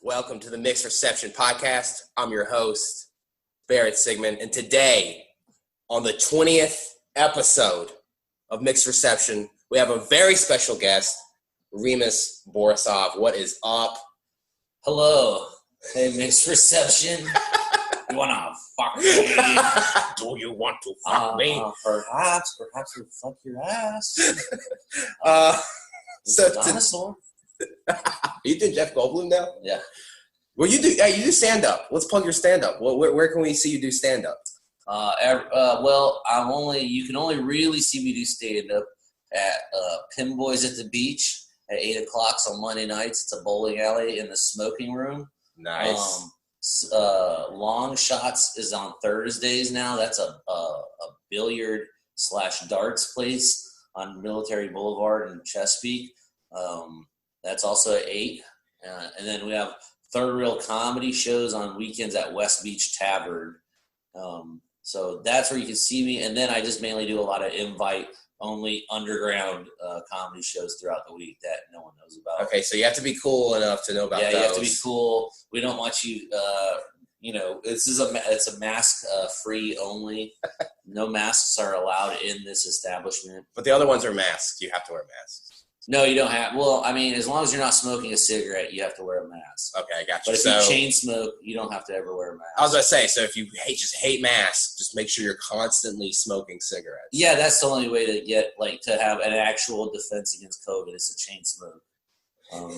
Welcome to the Mixed Reception Podcast. I'm your host, Barrett Sigmund, and today, on the 20th episode of Mixed Reception, we have a very special guest, Remus Borisov. What is up? Hello. Hey, Mixed Reception. You wanna fuck me? Do you want to fuck me? Perhaps you'll fuck your ass. So dinosaur. You do Jeff Goldblum now? Yeah. Well, you do stand up. Let's plug your stand up. Where can we see you do stand up? You can only really see me do stand up at Pin Boys at the Beach at 8 o'clock on Monday nights. It's a bowling alley in the smoking room. Nice. Long Shots is on Thursdays now. That's a billiard / darts place on Military Boulevard in Chesapeake. That's also at 8. And then we have Third Reel comedy shows on weekends at West Beach Tavern. So that's where you can see me. And then I just mainly do a lot of invite-only underground comedy shows throughout the week that no one knows about. Okay, so you have to be cool enough to know about those. Yeah, you have to be cool. We don't want you, it's a mask-free only. No masks are allowed in this establishment. But the other ones are masks. You have to wear masks. No, you don't have. Well, I mean, as long as you're not smoking a cigarette, you have to wear a mask. Okay, I got you. But if you chain smoke, you don't have to ever wear a mask. I was going to say, so if you hate masks, just make sure you're constantly smoking cigarettes. Yeah, that's the only way to get, to have an actual defense against COVID is to chain smoke.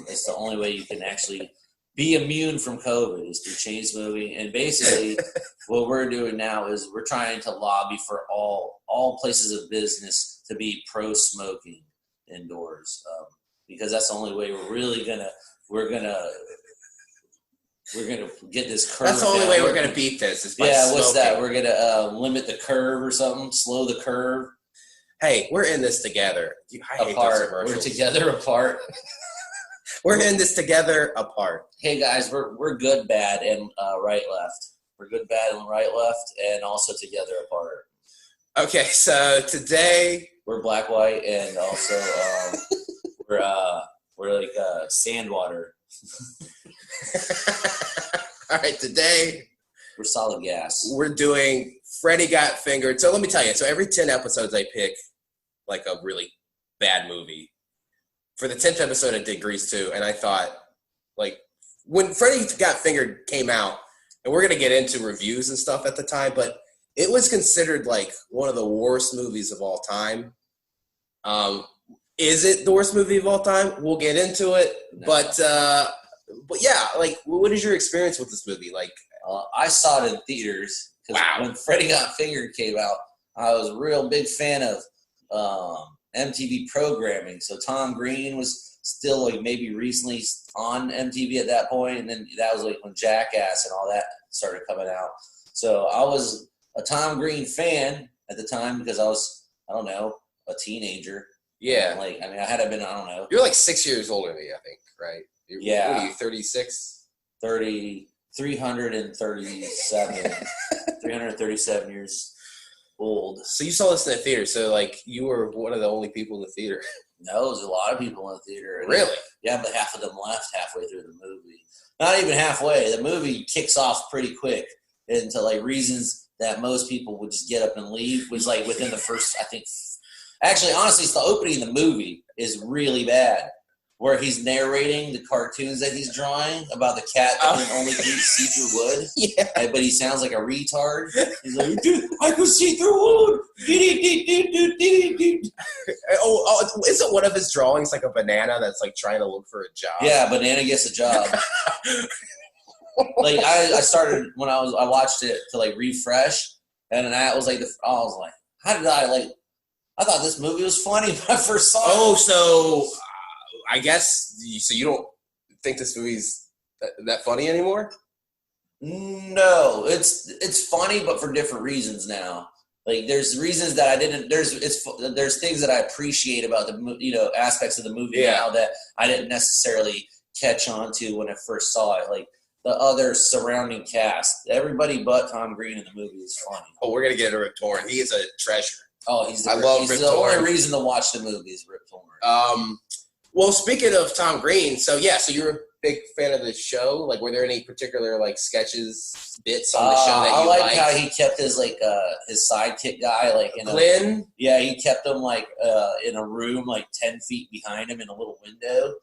It's the only way you can actually be immune from COVID is through chain smoking. And basically, what we're doing now is we're trying to lobby for all places of business to be pro-smoking indoors, because that's the only way we're gonna get this curve. That's the only way we're gonna beat this. Is by what's smoking. that? We're gonna limit the curve or something, slow the curve. Hey, we're in this together. I hate those commercials. We're together apart. We're in this together apart. Hey guys, we're good, bad, and right, left. We're good, bad, and right, left, and also together apart. Okay, so today we're black, white, and also we're like sand water. All right, today we're solid gas. We're doing Freddy Got Fingered. So let me tell you. So every 10 episodes, I pick like a really bad movie. For the 10th episode, I did Grease 2, and I thought, when Freddy Got Fingered came out, and we're gonna get into reviews and stuff at the time, but it was considered one of the worst movies of all time. Is it the worst movie of all time? We'll get into it. No. But yeah, what is your experience with this movie? I saw it in theaters. Wow. When Freddy Got Fingered came out, I was a real big fan of MTV programming. So Tom Green was still maybe recently on MTV at that point, and then that was when Jackass and all that started coming out. So I was a Tom Green fan at the time because I was, a teenager. Yeah. I had to been, I don't know. You're 6 years older than me, I think, right? Yeah. What are you, 36? 337. 337 years old. So you saw this in the theater. So, you were one of the only people in the theater. No, there was a lot of people in the theater. Really? Yeah, but half of them left halfway through the movie. Not even halfway. The movie kicks off pretty quick into, reasons that most people would just get up and leave. Was, within the first, I think... Actually, honestly, it's the opening of the movie is really bad, where he's narrating the cartoons that he's drawing about the cat that can only see through wood. Yeah. But he sounds like a retard. He's like, dude, I could see through wood. Oh, isn't one of his drawings a banana that's trying to look for a job? Yeah, banana gets a job. I started when I watched it to refresh, and that was how did I thought this movie was funny when I first saw it. Oh, so I guess you don't think this movie's that funny anymore? No, it's funny, but for different reasons now. There's reasons that I didn't. There's things that I appreciate about the aspects of the movie now that I didn't necessarily catch on to when I first saw it. The other surrounding cast, everybody but Tom Green in the movie is funny. Oh, we're gonna get into Rip Torn. He is a treasure. Oh, he's the Torn. only reason to watch the movie is Rip Torn. Well, speaking of Tom Green, so you're big fan of the show? Like, were there any particular like sketches, bits on the show that you liked? liked? How he kept his his sidekick guy Glenn. He kept him in a room 10 feet behind him in a little window.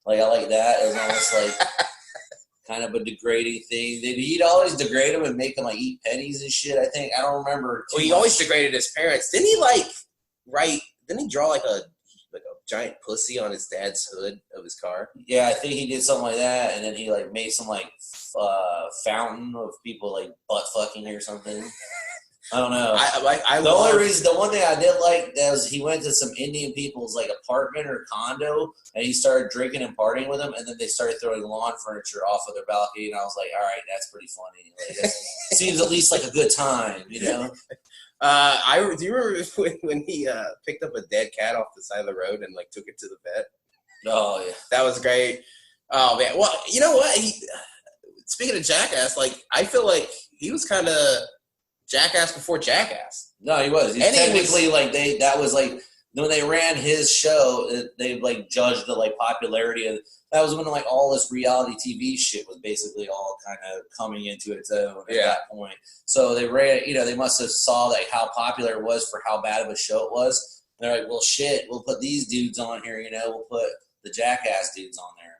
I like that. It was almost like kind of a degrading thing. He'd always degrade him and make him eat pennies and shit. I think I don't remember. Well, he always degraded his parents. Didn't he Didn't he draw a giant pussy on his dad's hood of his car? Yeah, I think he did something like that, and then he made some fountain of people butt fucking or something. I don't know. The one thing I did like was he went to some Indian people's apartment or condo, and he started drinking and partying with them, and then they started throwing lawn furniture off of their balcony, and I was like, all right, that's pretty funny. That seems at least like a good time, you know. Do you remember when he picked up a dead cat off the side of the road and took it to the vet? Oh yeah, that was great. Oh man, well, you know what? Speaking of Jackass, I feel like he was kind of Jackass before Jackass. No, he was. Technically, that was when they ran his show, they judged the popularity of. That was when all this reality TV shit was basically all kind of coming into its own at that point. So they ran, they must have saw how popular it was for how bad of a show it was. And they're like, well, shit, we'll put these dudes on here. We'll put the Jackass dudes on there.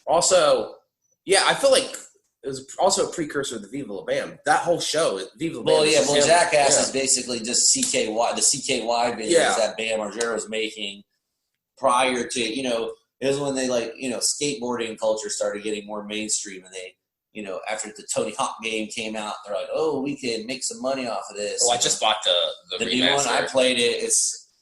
Also, yeah, I feel like it was also a precursor to Viva La Bam. That whole show, Viva La Bam. Jackass is basically just CKY, the CKY videos that Bam Margera was making prior to, it was when they skateboarding culture started getting more mainstream, and they, after the Tony Hawk game came out, they're like, oh, we can make some money off of this. Oh, I just bought the new one. I played it.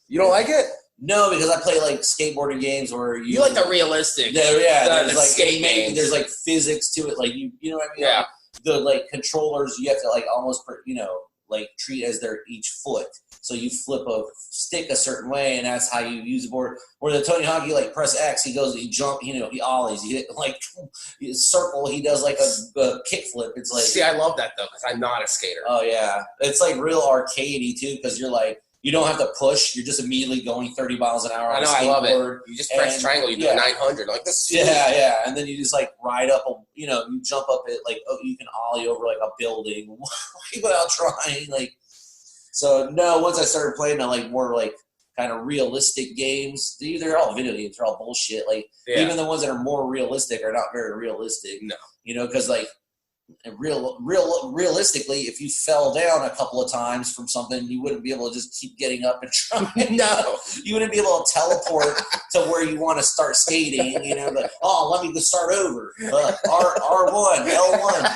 You don't like it? No, because I play skateboarding games where you like the realistic. There's skate games. There's physics to it. You know what I mean? Yeah. The controllers you have to almost treat as their each foot. So you flip a stick a certain way, and that's how you use the board. Where the Tony Hawk, you press X, he jump, he ollies, he hit circle, he does a kick flip. It's see, I love that though because I'm not a skater. Oh yeah, it's real arcadey too because you're you don't have to push. You're just immediately going 30 miles an hour. I know, I love it. You just press triangle, you do a 900 this. Yeah, and then you just ride up. You jump up it you can ollie over a building without trying. So no. Once I started playing more kind of realistic games, they're all video games. They're all bullshit. Even the ones that are more realistic are not very realistic. No, because realistically, if you fell down a couple of times from something, you wouldn't be able to just keep getting up and trying. No, you wouldn't be able to teleport to where you want to start skating. Let me just start over. R1, L1.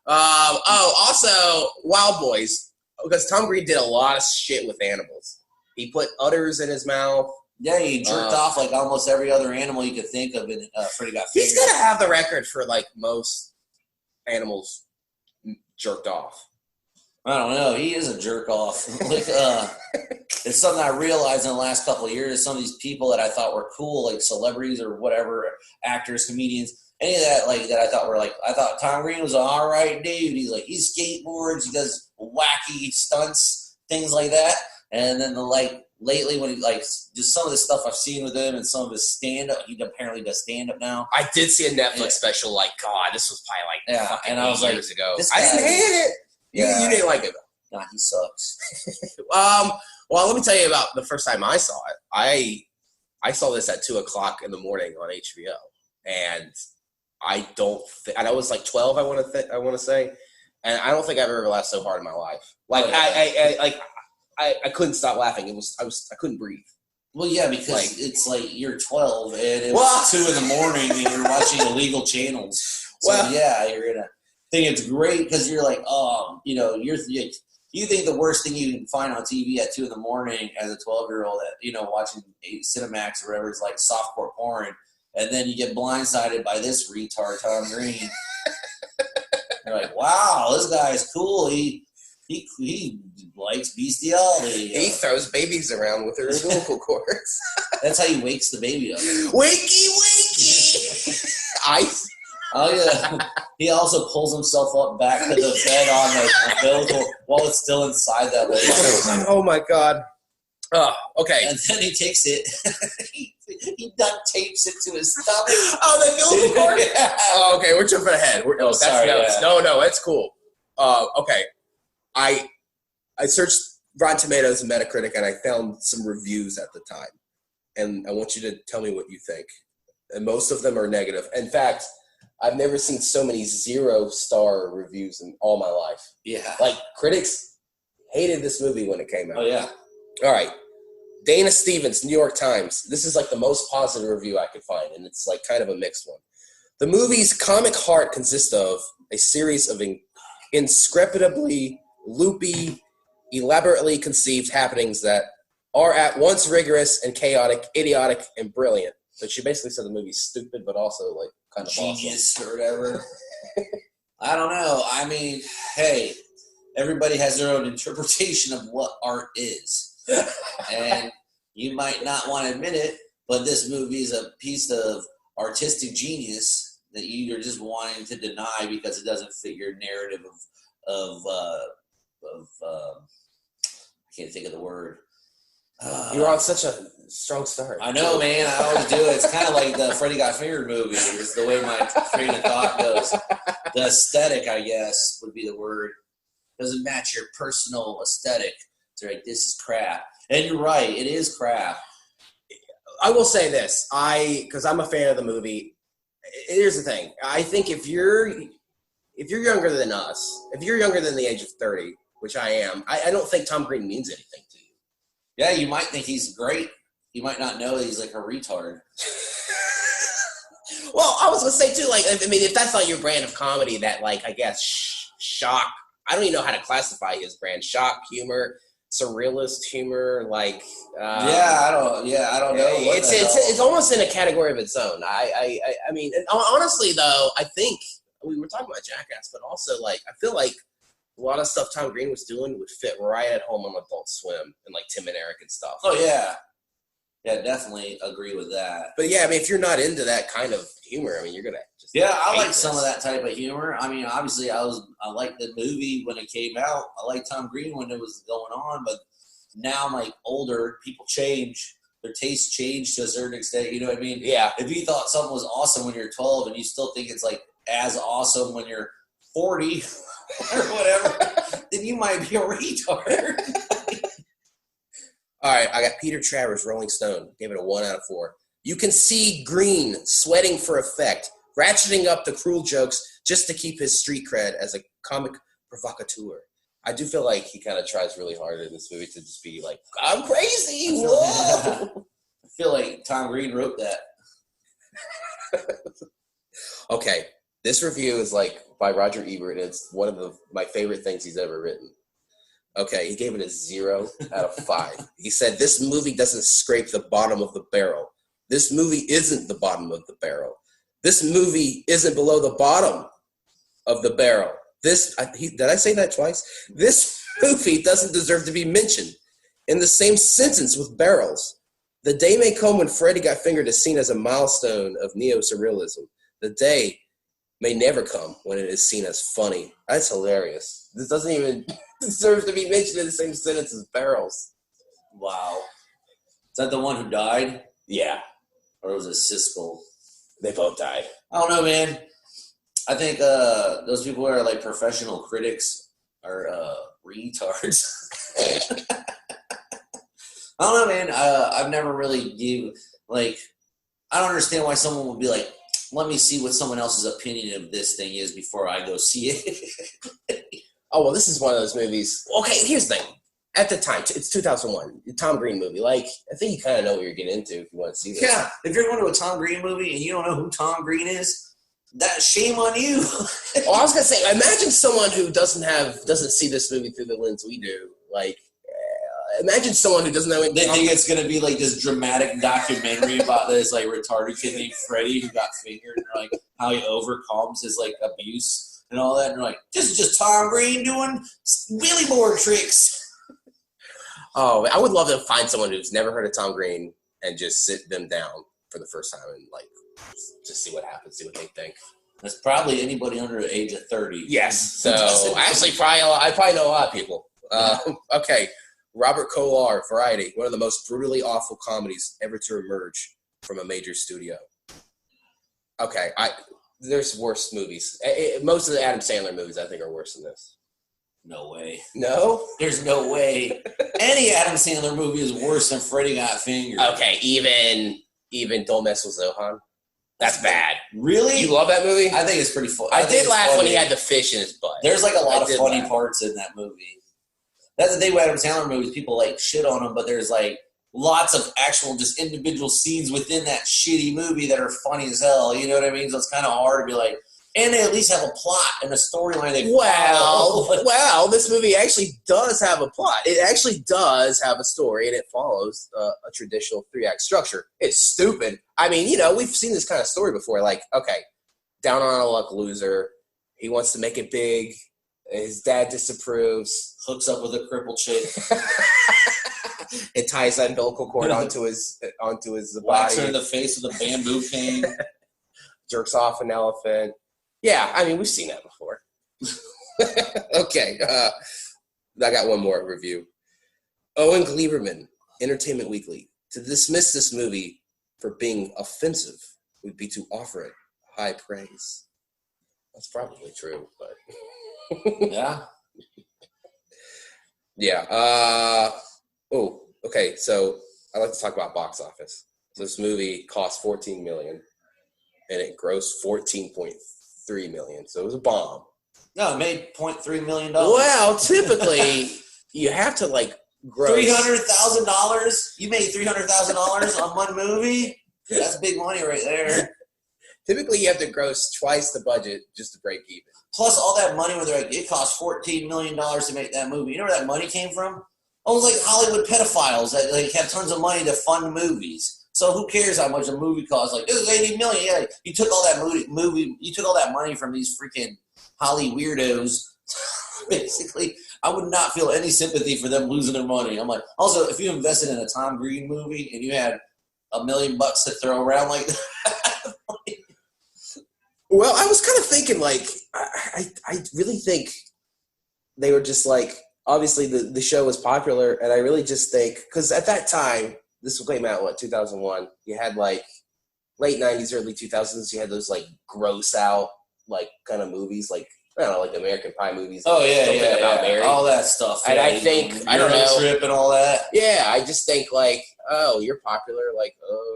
Also, Wild Boys, because Tom Green did a lot of shit with animals. He put udders in his mouth. Yeah, he jerked off almost every other animal you could think of in Freddy Got Fingered. He's got to have the record for most animals jerked off. I don't know. He is a jerk off. It's something I realized in the last couple of years. Some of these people that I thought were cool, celebrities or whatever, actors, comedians, any of that, that I thought were I thought Tom Green was an all right dude. He skateboards, he does wacky stunts, things like that. And then lately when he just some of the stuff I've seen with him and some of his stand-up, he apparently does stand-up now. I did see a Netflix special God, this was probably and I was years ago. I didn't hate it. You didn't like it though. Nah, he sucks. Well, let me tell you about the first time I saw it. I saw this at 2:00 in the morning on HBO, and I was 12. I want to say, and I don't think I've ever laughed so hard in my life. I couldn't stop laughing. I couldn't breathe. Well, yeah, because it's you're 12 and it was 2 a.m. and you're watching illegal channels. So you're gonna think it's great because you're you think the worst thing you can find on TV at 2 a.m. as a 12-year-old watching Cinemax or whatever is softcore porn, and then you get blindsided by this retard Tom Green. You're like, wow, this guy's cool. He likes bestiality. He throws babies around with her umbilical cords. That's how he wakes the baby up. Wakey, wakey! Ice. Oh, yeah. He also pulls himself up back to the bed on the umbilical while it's still inside that lady. Oh, my God. Oh, okay. And then he takes it. He duct tapes it to his stomach. Oh, they filled the cord? Yeah. Oh, okay, we're jumping ahead. That's sorry, notes. yeah. No, that's cool. Okay. I searched Rotten Tomatoes and Metacritic, and I found some reviews at the time. And I want you to tell me what you think. And most of them are negative. In fact, I've never seen so many 0-star reviews in all my life. Yeah. Like, critics hated this movie when it came out. Oh, yeah. All right. Dana Stevens, New York Times. This is like the most positive review I could find, and it's like kind of a mixed one. The movie's comic heart consists of a series of inscrutably loopy, elaborately conceived happenings that are at once rigorous and chaotic, idiotic, and brilliant. So she basically said the movie's stupid, but also like kind of genius awesome. Or whatever. I don't know. I mean, hey, everybody has their own interpretation of what art is. And you might not want to admit it, but this movie is a piece of artistic genius that you're just wanting to deny because it doesn't fit your narrative of I can't think of the word. You're on such a strong start. I know, man. I always do it. It's kind of like the Freddy Got Fingered movie. It's the way my train of thought goes. The aesthetic, I guess, would be the word. Doesn't match your personal aesthetic. It's like, this is crap. And you're right. It is crap. I will say this. Because I'm a fan of the movie. Here's the thing. I think if you're younger than us, if you're younger than the age of 30, which I am, I don't think Tom Green means anything to you. Yeah, you might think he's great. You might not know that he's like a retard. Well, I was going to say, too, like, I mean, if that's not your brand of comedy, that, like, I guess, shock, I don't even know how to classify his brand. Shock humor, surrealist humor, like... I don't know. It's almost in a category of its own. I mean, and honestly, though, I think, we were talking about Jackass, but also, like, I feel like a lot of stuff Tom Green was doing would fit right at home on Adult Swim and, like, Tim and Eric and stuff. Oh, yeah. Yeah, definitely agree with that. But, yeah, I mean, if you're not into that kind of humor, I mean, you're going to just... Yeah, I like some of that type of humor. I mean, obviously, I liked the movie when it came out. I liked Tom Green when it was going on, but now I'm, like, older. People change. Their tastes change to a certain extent, you know what I mean? Yeah. If you thought something was awesome when you're 12 and you still think it's, like, as awesome when you're 40 or whatever, then you might be a retard. All right, I got Peter Travers, Rolling Stone. Gave it a 1 out of 4. You can see Green sweating for effect, ratcheting up the cruel jokes just to keep his street cred as a comic provocateur. I do feel like he kind of tries really hard in this movie to just be like, I'm crazy. Whoa. I feel like Tom Green wrote that. Okay, this review is like by Roger Ebert, and it's one of my favorite things he's ever written. Okay, he gave it a 0 out of 5. He said, this movie doesn't scrape the bottom of the barrel. This movie isn't the bottom of the barrel. This movie isn't below the bottom of the barrel. Did I say that twice? This movie doesn't deserve to be mentioned in the same sentence with barrels. The day may come when Freddy Got Fingered is seen as a milestone of neo-surrealism. The day may never come when it is seen as funny. That's hilarious. This doesn't even deserve to be mentioned in the same sentence as barrels. Wow. Is that the one who died? Yeah. Or was it Siskel? They both died. I don't know, man. I think those people who are like professional critics are retards. I don't know, man. I've never really I don't understand why someone would be like, let me see what someone else's opinion of this thing is before I go see it. Oh, well, this is one of those movies. Okay, here's the thing. At the time, it's 2001, Tom Green movie. Like, I think you kind of know what you're getting into if you want to see this. Yeah, if you're going to a Tom Green movie and you don't know who Tom Green is, that shame on you. Well, I was going to say, imagine someone who doesn't see this movie through the lens we do. Like, imagine someone who doesn't know it. They think it's going to be like this dramatic documentary about this like retarded kid named Freddy who got fingered and like how he overcomes his like abuse and all that. And they're like, this is just Tom Green doing wheelie board tricks. Oh, I would love to find someone who's never heard of Tom Green and just sit them down for the first time and like just see what happens, see what they think. That's probably anybody under the age of 30. Yes. So actually, I probably know a lot of people. Okay. Robert Kolar, Variety, one of the most brutally awful comedies ever to emerge. from a major studio. Okay, there's worse movies. Most of the Adam Sandler movies, I think, are worse than this. No way. No? There's no way. Any Adam Sandler movie is worse than Freddy Got Fingered. Okay, even Don't Mess with Zohan. That's bad. Really? You love that movie? I think it's pretty funny. I did laugh when he had the fish in his butt. There's like a lot of funny parts in that movie. That's the thing with Adam Sandler movies. People like shit on them, but there's like lots of actual just individual scenes within that shitty movie that are funny as hell. You know what I mean? So it's kind of hard to be like, and they at least have a plot and a storyline. Well, this movie actually does have a plot. It actually does have a story, and it follows a traditional 3-act structure. It's stupid. I mean, we've seen this kind of story before. Like, okay, down on a luck loser. He wants to make it big. His dad disapproves. Hooks up with a crippled chick. It ties that umbilical cord onto his Whacks body. her in the face with a bamboo cane. Jerks off an elephant. Yeah, I mean, we've seen that before. Okay, I got one more review. Owen Gleiberman, Entertainment Weekly. To dismiss this movie for being offensive would be to offer it high praise. That's probably true, but... Yeah. Yeah. Okay, so I'd like to talk about box office. So this movie cost $14 million, and it grossed $14.3 million. So it was a bomb. No, it made $0.3 million. Well, typically you have to gross $300,000. You made $300,000 on one movie. That's big money right there. Typically, you have to gross twice the budget just to break even. Plus, all that money, where they're like, it cost $14 million to make that movie. You know where that money came from? Almost like Hollywood pedophiles that have tons of money to fund movies. So who cares how much a movie costs? Like, this is $80 million. Yeah, you took all that movie. You took all that money from these freaking Holly weirdos. Basically, I would not feel any sympathy for them losing their money. I'm like, also, if you invested in a Tom Green movie and you had $1 million to throw around like that. Well, I was kind of thinking, I really think they were just obviously the show was popular, and I really just think, because at that time, this came out, 2001, you had late 90s, early 2000s, you had those gross out, kind of movies, I don't know, the American Pie movies. Oh, yeah, About Mary. All that stuff. And I think, I don't know. Trip and all that. Yeah, I just think, oh, you're popular,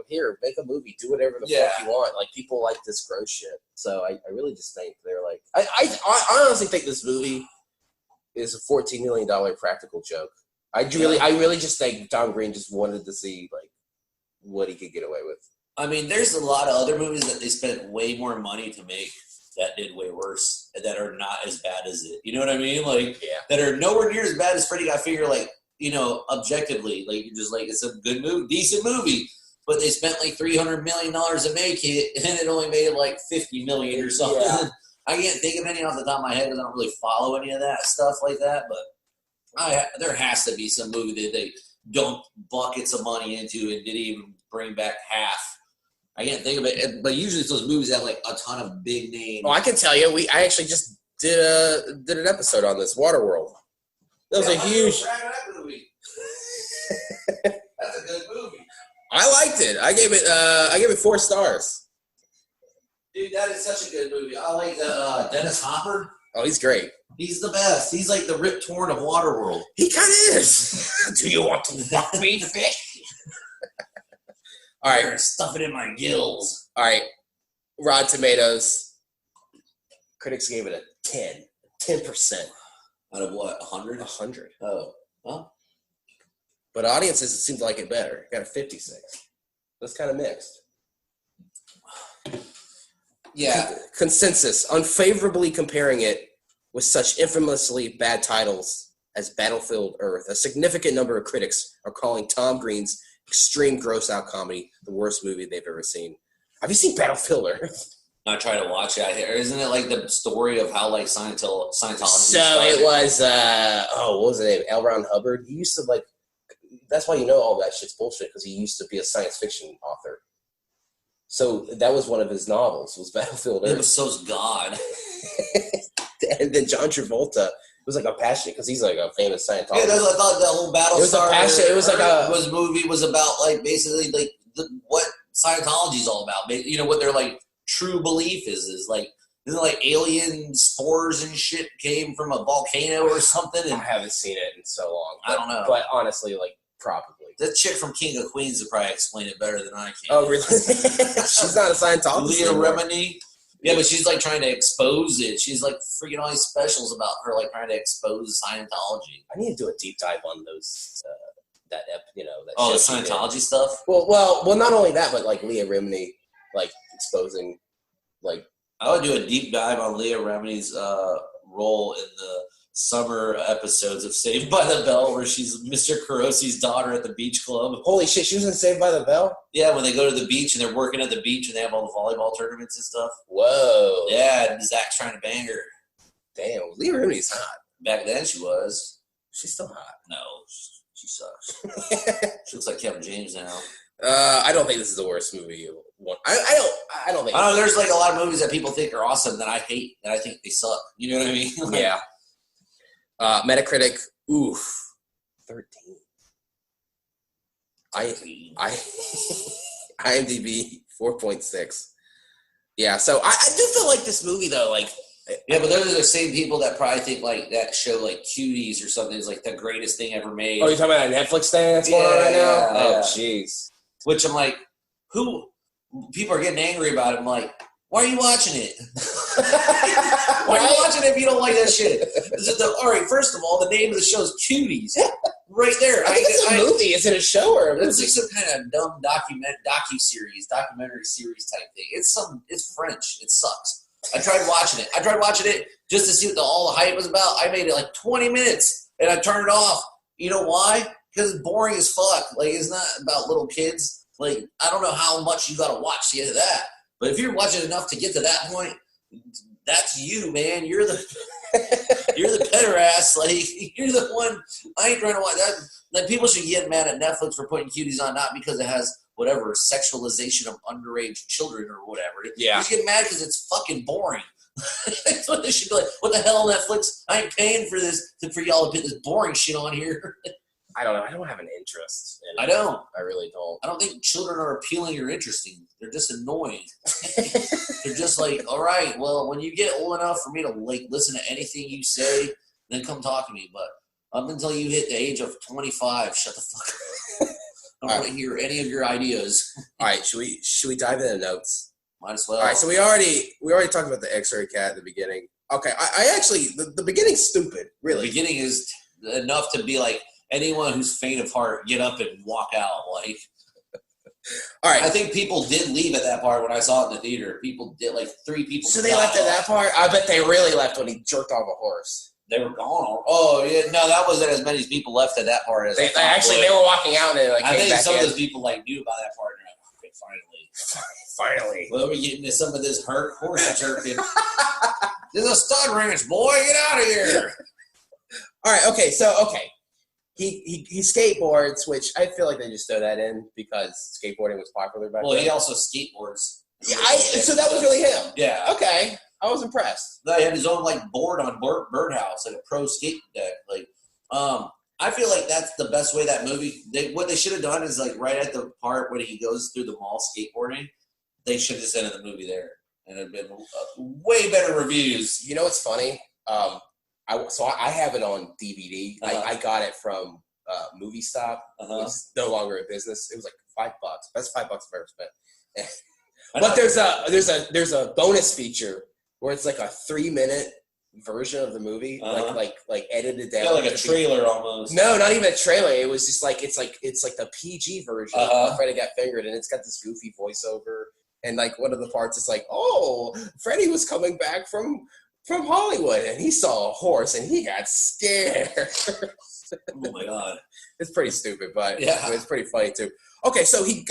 here, make a movie, do whatever the fuck you want. People like this gross shit. So I really just think they're I honestly think this movie is a $14 million practical joke. I really just think Tom Green just wanted to see, what he could get away with. I mean, there's a lot of other movies that they spent way more money to make that did way worse, that are not as bad as it. You know what I mean? That are nowhere near as bad as Freddy Got Fingered, objectively. You're just it's a good movie, decent movie. But they spent $300 million to make it, and it only made $50 million or something. Yeah. I can't think of any off the top of my head because I don't really follow any of that stuff like that. But there has to be some movie that they dumped buckets of money into and didn't even bring back half. I can't think of it, but usually it's those movies that have a ton of big names. Oh, I can tell you, I actually just did an episode on this, Waterworld. That was a huge. That movie. That's a good movie. I liked it. I gave it 4 stars. Dude, that is such a good movie. I like Dennis Hopper. Oh, he's great. He's the best. He's like the Rip Torn of Waterworld. He kind of is. Do you want to fuck me, fish? All right. Stuff it in my gills. All right. Rotten Tomatoes. Critics gave it a 10%. Out of what, 100? 100. Oh, well. But audiences, it seemed like it better. It got a 56. That's kind of mixed. Yeah. Consensus. Unfavorably comparing it with such infamously bad titles as Battlefield Earth. A significant number of critics are calling Tom Green's extreme gross-out comedy the worst movie they've ever seen. Have you seen Battlefield Earth? I try to watch it. Isn't it the story of how Scientology So started? it was, what was his name? L. Ron Hubbard. He used to that's why all that shit's bullshit, because he used to be a science fiction author. So that was one of his novels, was Battlefield Earth. It was so's God. And then John Travolta was a passionate, because he's a famous Scientologist. Yeah, I thought the whole Battlestar It was a passion. It was movie was about basically what Scientology's all about. You know what their like true belief is like, isn't it like alien spores and shit came from a volcano or something? And I haven't seen it in so long. I don't know. But honestly, like, probably. That chick from King of Queens would probably explain it better than I can. Oh, really? She's not a Scientologist. Leah Remini. Yeah, but she's like trying to expose it. She's like freaking all these specials about her like trying to expose Scientology. I need to do a deep dive on those, that the Scientology stuff? Well, not only that, but like Leah Remini, like exposing, like. I would do a deep dive on Leah Remini's role in the summer episodes of Saved by the Bell, where she's Mr. Kurosi's daughter at the beach club. Holy shit, she was in Saved by the Bell? Yeah, when they go to the beach and they're working at the beach and they have all the volleyball tournaments and stuff. Whoa. Yeah, and Zach's trying to bang her. Damn, Leah Remini's hot. Back then she was. She's still hot. No, she sucks. She looks like Kevin James now. I don't think this is the worst movie. I don't think. I know there's like a lot of movies that people think are awesome that I hate, that I think they suck. You know what I mean? Yeah. Metacritic, 13. IMDb 4.6. Yeah, so I do feel like this movie though, like. Yeah, but those are the same people that probably think like that show like Cuties or something is like the greatest thing ever made. Oh, you're talking about a Netflix thing that's going on right now? Oh, jeez. Which I'm like, people are getting angry about it. I'm like, why are you watching it? Why are you watching it if you don't like that shit? All right, first of all, the name of the show is Cuties. Right there. I think it's a movie. Is it a show or a movie? It's like some kind of dumb documentary series type thing. It's French. It sucks. I tried watching it just to see what all the hype was about. I made it like 20 minutes and I turned it off. You know why? Because it's boring as fuck. Like, it's not about little kids. Like, I don't know how much you got to watch to get to that. But if you're watching enough to get to that point, that's you, man. You're the pederast. Like, you're the one. I ain't trying to watch that. Like, people should get mad at Netflix for putting Cuties on, not because it has whatever sexualization of underage children or whatever. Yeah. You just get mad because it's fucking boring. That's what they should be like. What the hell, Netflix? I ain't paying for this for y'all to put this boring shit on here. I don't know. I don't have an interest in it. I don't. I really don't. I don't think children are appealing or interesting. They're just annoying. They're just like, all right, well, when you get old enough for me to like listen to anything you say, then come talk to me. But up until you hit the age of 25, shut the fuck up. I don't want to hear any of your ideas. All right, should we dive into the notes? Might as well. All right, so we already talked about the X-ray cat at the beginning. Okay, I actually the beginning's stupid. Really, the beginning is enough to be like anyone who's faint of heart, get up and walk out. Like, all right, I think people did leave at that part when I saw it in the theater. People did, like 3 people. So they left at that part. I bet they really left when he jerked off a horse. They were gone. Oh yeah, no, that wasn't as many people left at that part as they were walking out and they like. I came think back some in. of those people like knew about that part. And like, okay, finally. Well, we're getting to some of this horse jerking. This is a stud ranch, boy. Get out of here. All right. Okay. He skateboards, which I feel like they just throw that in because skateboarding was popular back then. Well, he also skateboards. Yeah, so that was really him. Yeah. Okay. I was impressed. He had his own like board on Birdhouse, like a pro skate deck. Like, I feel like that's the best way that movie. What they should have done is like right at the part when he goes through the mall skateboarding, they should have ended the movie there, and it'd been way better reviews. You know what's funny? I have it on DVD. I got it from Movie Stop. It's no longer a business. It was like $5. Best $5 I've ever spent. But there's a bonus feature where it's like a 3-minute version of the movie, like edited down. Yeah, like a trailer almost. No, not even a trailer. It was just like it's like the PG version of Freddy Got Fingered, and it's got this goofy voiceover. And like one of the parts is like, oh, Freddy was coming back from Hollywood, and he saw a horse, and he got scared. Oh my god, it's pretty stupid, but yeah, it's pretty funny too. Okay, so he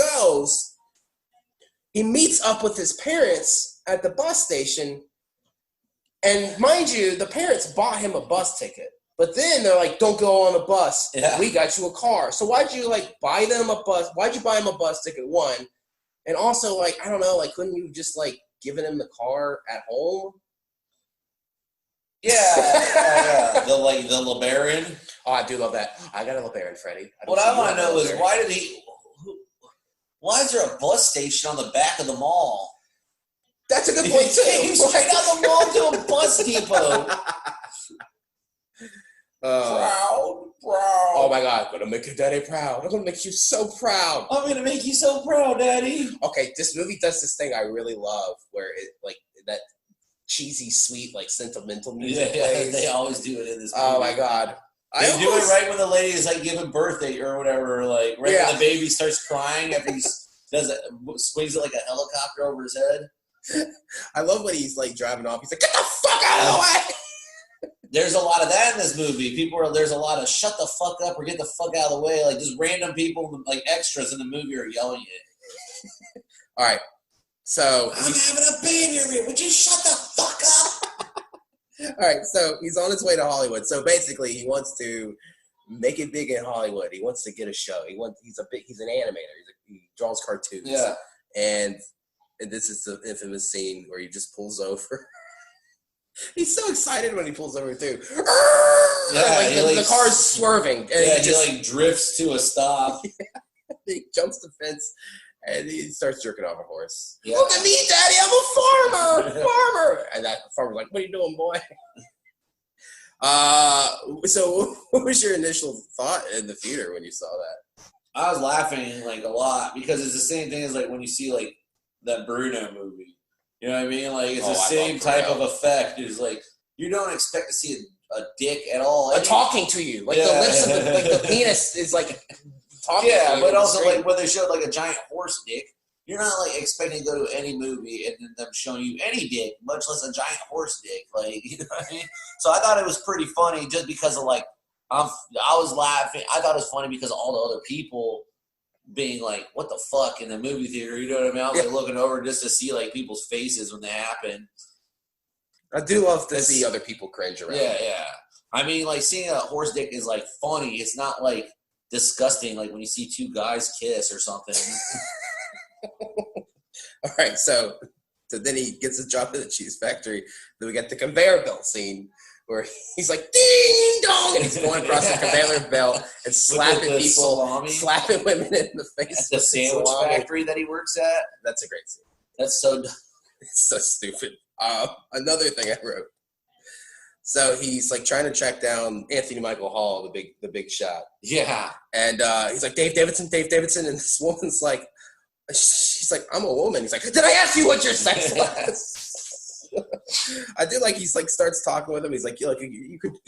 meets up with his parents at the bus station. And mind you, the parents bought him a bus ticket. But then they're like, don't go on a bus. Yeah. We got you a car. So why'd you buy them a bus? Why'd you buy him a bus ticket, one? And also, I don't know, couldn't you just given him the car at home? Yeah. The LeBaron. Oh, I do love that. I got a LeBaron, Freddie. What I want to know is why did he Why is there a bus station on the back of the mall? That's a good point too. Came straight out the mall to a bus depot. Proud. Oh my God, I'm gonna make your daddy proud. I'm gonna make you so proud. I'm gonna make you so proud, Daddy. Okay, this movie does this thing I really love, where it like that cheesy, sweet, like sentimental music plays. They always do it in this movie. Oh my God. They do it right when the lady is like giving birthday or whatever, like right when the baby starts crying after he swings it like a helicopter over his head. I love when he's like driving off. He's like, "Get the fuck out of the way!" There's a lot of that in this movie. There's a lot of "shut the fuck up" or "get the fuck out of the way." Like just random people, like extras in the movie, are yelling it. All right, so I'm having a baby. Would you shut the fuck up? All right, so he's on his way to Hollywood. So basically, he wants to make it big in Hollywood. He wants to get a show. He's an animator. He draws cartoons. Yeah. And this is the infamous scene where he just pulls over. He's so excited when he pulls over too. Yeah, the car's swerving. And he drifts to a stop. He jumps the fence and he starts jerking off a horse. Yeah. Look at me, Daddy! I'm a farmer. And that farmer's like, "What are you doing, boy?" So what was your initial thought in the theater when you saw that? I was laughing like a lot because it's the same thing as like when you see like that Bruno movie. You know what I mean? Like it's the same type of effect. It's like you don't expect to see a dick at all. Talking to you, like the lips of the penis is like talking. Yeah, but also like when they showed like a giant horse dick, you're not like expecting to go to any movie and then them showing you any dick, much less a giant horse dick. Like you know what I mean? So I thought it was pretty funny just because of like I was laughing. I thought it was funny because of all the other people being like, "What the fuck" in the movie theater, you know what I mean? I was like looking over just to see like people's faces when they happen. I do love to see other people cringe around. Yeah. I mean, like seeing a horse dick is like funny. It's not like disgusting, like when you see two guys kiss or something. All right, so then he gets a job at the cheese factory. Then we get the conveyor belt scene where he's like, "Ding dong," and he's going across the conveyor belt and slapping people, slapping women in the face. At the sandwich factory that he works at. That's a great scene. That's so. It's so stupid. Another thing I wrote. So he's like trying to track down Anthony Michael Hall, the big shot. Yeah. And he's like, Dave Davidson, and this woman's like, she's like, "I'm a woman." He's like, "Did I ask you what your sex was?" I do like he's like starts talking with him. He's like, "Your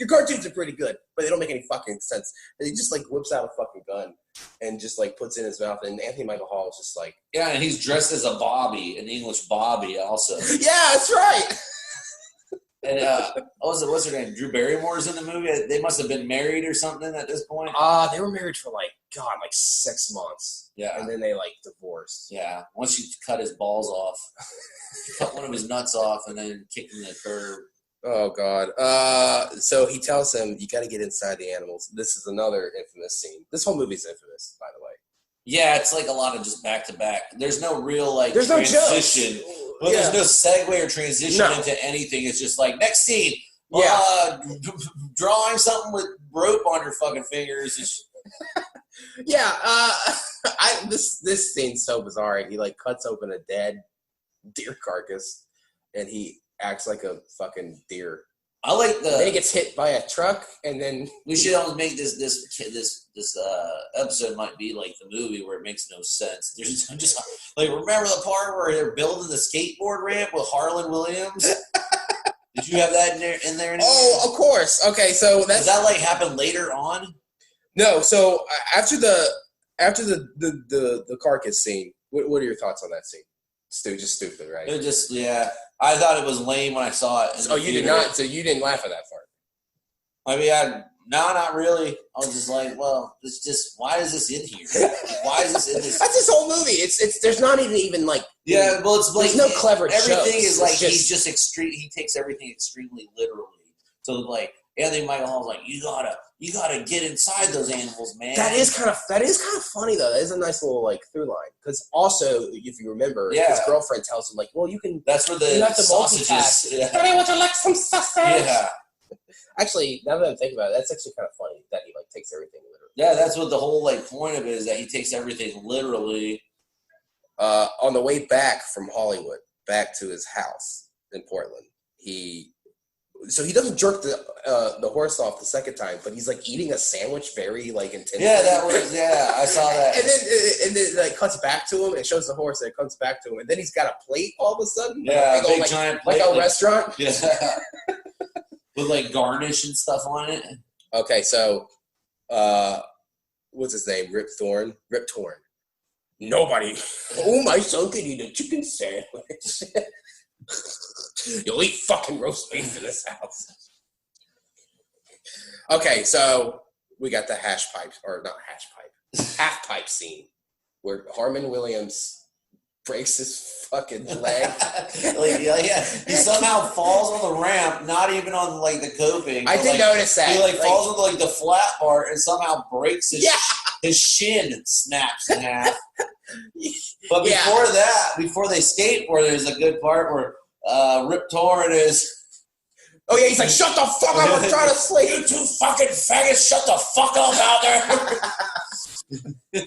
cartoons are pretty good, but they don't make any fucking sense." And he just like whips out a fucking gun and just like puts it in his mouth. And Anthony Michael Hall is just like, yeah, and he's dressed as a Bobby, an English Bobby, also. Yeah, that's right. And what's her name? Drew Barrymore's in the movie. They must have been married or something at this point. They were married for like 6 months. Yeah, and then they like divorced. Yeah, once you cut his balls off, cut one of his nuts off, and then kicked him in the curb. Oh God. So he tells him, "You got to get inside the animals." This is another infamous scene. This whole movie's infamous, by the way. Yeah, it's like a lot of just back to back. There's no real like there's transition. No well, there's no segue or transition into anything. It's just like next scene. Drawing something with rope on your fucking fingers. Yeah. This scene's so bizarre. He like cuts open a dead deer carcass, and he acts like a fucking deer. I like then he gets hit by a truck, and then we should always make this episode might be like the movie where it makes no sense. There's just like remember the part where they're building the skateboard ramp with Harlan Williams? Did you have that in there? Oh, of course. Okay, so does that like happen later on? No. So after the carcass scene, what are your thoughts on that scene? Just stupid, right? It just I thought it was lame when I saw it. Oh, you did not. So you didn't laugh at that part. I mean, not really. I was just like, well, it's just why is this in here? Why is this in this? That's this whole movie. It's there's not even like well, it's like there's no clever. Everything jokes. Is like he's just extreme. He takes everything extremely literally. So like Anthony Michael Hall's like, you gotta get inside those animals, man. That is kind of funny though. That is a nice little like through line because also if you remember, his girlfriend tells him like, well, you can. That's where the sausages. Honey, would you like some sausage? Yeah. Actually, now that I'm thinking about it, that's actually kind of funny that he like takes everything literally. Yeah, that's what the whole like point of it is that he takes everything literally, On the way back from Hollywood, back to his house in Portland, he doesn't jerk the horse off the second time, but he's like eating a sandwich very like intensely. I saw that. And then it like cuts back to him and it shows the horse and it comes back to him and then he's got a plate all of a sudden. Yeah, like, big giant plate, like a restaurant. Yeah. With like garnish and stuff on it. Okay, so what's his name? Rip Torn. Nobody. Oh, my son can eat a chicken sandwich. You'll eat fucking roast beef in this house. Okay, so we got the half pipe scene where Harmon Williams breaks his fucking leg. He somehow falls on the ramp, not even on like the coping. I did notice that. He falls on like the flat part and somehow breaks his shin snaps in half. But before they skateboard, there's a good part where Rip Torn is. Oh yeah, he's like, shut the fuck up! I'm trying to sleep. You two fucking faggots, shut the fuck up out there.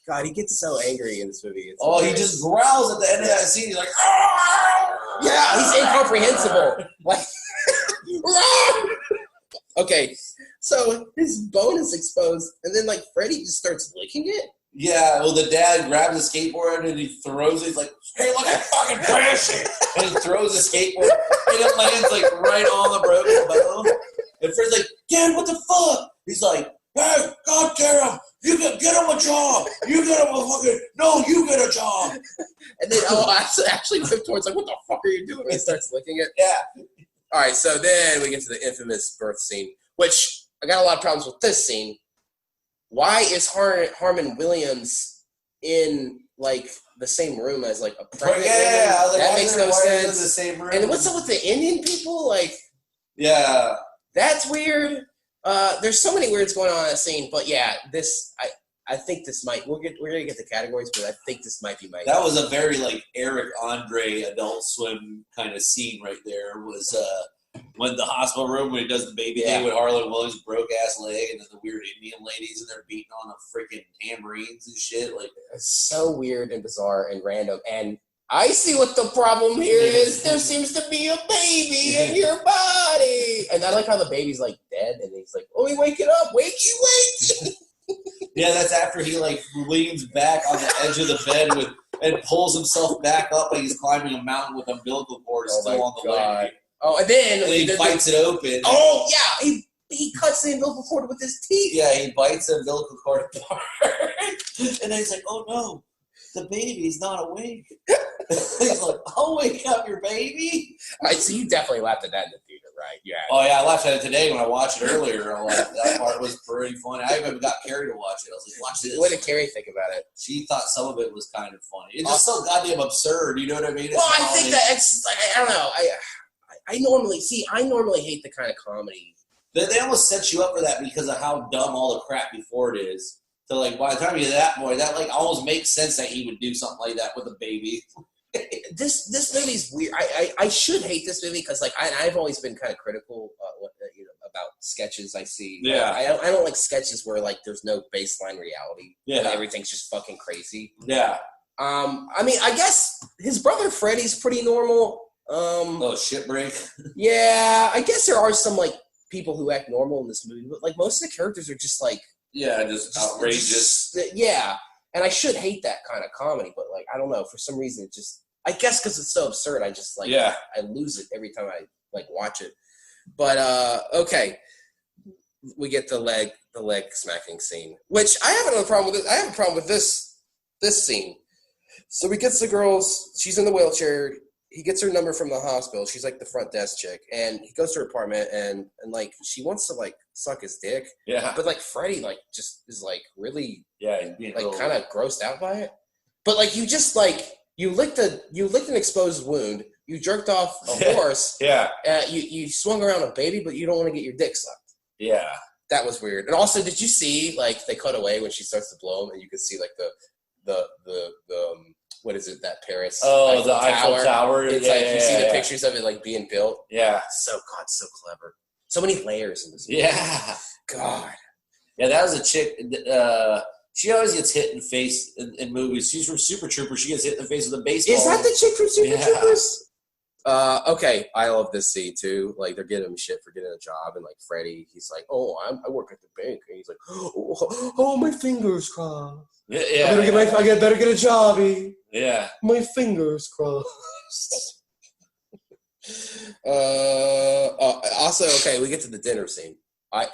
God, he gets so angry in this movie. He just growls at the end of that scene. He's like, "Arr!" Yeah, he's incomprehensible. Like, okay, so his bone is exposed, and then like Freddy just starts licking it. Yeah, well, the dad grabs the skateboard and he throws it. He's like, "Hey, look at fucking crash!" And he throws the skateboard, and it lands like right on the broken bone. And Fred's like, "Dad, what the fuck?" He's like, "Hey, God damn him! You get him a job! You get him a fucking you get a job!" And then actually Rip Torn's like, "What the fuck are you doing?" And he starts licking it. Yeah. All right, so then we get to the infamous birth scene, which I got a lot of problems with this scene. Why is Harmon Williams in like the same room as like a pregnant woman? Like, that makes no sense. In the same room. And what's up with the Indian people? Like, yeah, that's weird. There's so many weirds going on in that scene, but yeah, I think this might. We're gonna get the categories, but I think this might be my. That was a very like Eric Andre Adult Swim kind of scene right there. Was when the hospital room when he does the baby thing with Harlan Williams' broke ass leg, and then the weird Indian ladies and they're beating on the freaking tambourines and shit. Like, it's so weird and bizarre and random. And I see what the problem here is. There seems to be a baby in your body, and I like how the baby's like dead, and he's like, "Oh, we wake it up, wakey." Yeah, that's after he like leans back on the edge of the bed and pulls himself back up like he's climbing a mountain with umbilical cord still on the leg. Oh, and then he bites it open. Oh yeah, he cuts the umbilical cord with his teeth. Yeah, he bites the umbilical cord apart, and then he's like, "Oh no, the baby's not awake." He's like, "I'll wake up your baby." I see. You definitely laughed at that in the theater, right? Yeah. Oh yeah, I laughed at it today when I watched it earlier. I'm like, that part was pretty funny. I even got Carrie to watch it. I was like, "Watch this." What did Carrie think about it? She thought some of it was kind of funny. It's just so goddamn absurd. You know what I mean? Well, I think that it's like, I don't know. I normally hate the kind of comedy. They almost set you up for that because of how dumb all the crap before it is. So like by the time you get that boy, that like almost makes sense that he would do something like that with a baby. This movie's weird. I should hate this movie because like I've always been kind of critical about sketches I see. Yeah. I don't like sketches where like there's no baseline reality. Yeah. Everything's just fucking crazy. Yeah. I mean, I guess his brother Freddy's pretty normal. Shit break. Yeah, I guess there are some like people who act normal in this movie, but like most of the characters are just like just outrageous. And I should hate that kind of comedy, but like I don't know, for some reason it just, I guess because it's so absurd, I just like I lose it every time I like watch it. But okay, we get the leg smacking scene, which I have another problem with. I have a problem with this scene. So he gets the girls. She's in the wheelchair. He gets her number from the hospital. She's like the front desk chick, and he goes to her apartment, and like she wants to like suck his dick. Yeah. But like Freddy like just is like really like kind of grossed out by it. But like you just like you licked an exposed wound. You jerked off a horse. Yeah. You swung around a baby, but you don't want to get your dick sucked. Yeah. That was weird. And also, did you see like they cut away when she starts to blow him, and you could see like the what is it, that Paris? Oh, the Eiffel Tower. It's you see the pictures of it like being built. Yeah. So clever. So many layers in this movie. Yeah. God. Yeah, that was a chick. She always gets hit in the face in movies. She's from Super Troopers. She gets hit in the face with a baseball. Is that the chick from Super Troopers? Okay, I love this scene too. Like they're getting him shit for getting a job, and like Freddy, he's like, "Oh, I work at the bank," and he's like, "Oh, my fingers crossed. Yeah, I better get a jobby. Yeah, my fingers crossed." Also, okay, we get to the dinner scene. I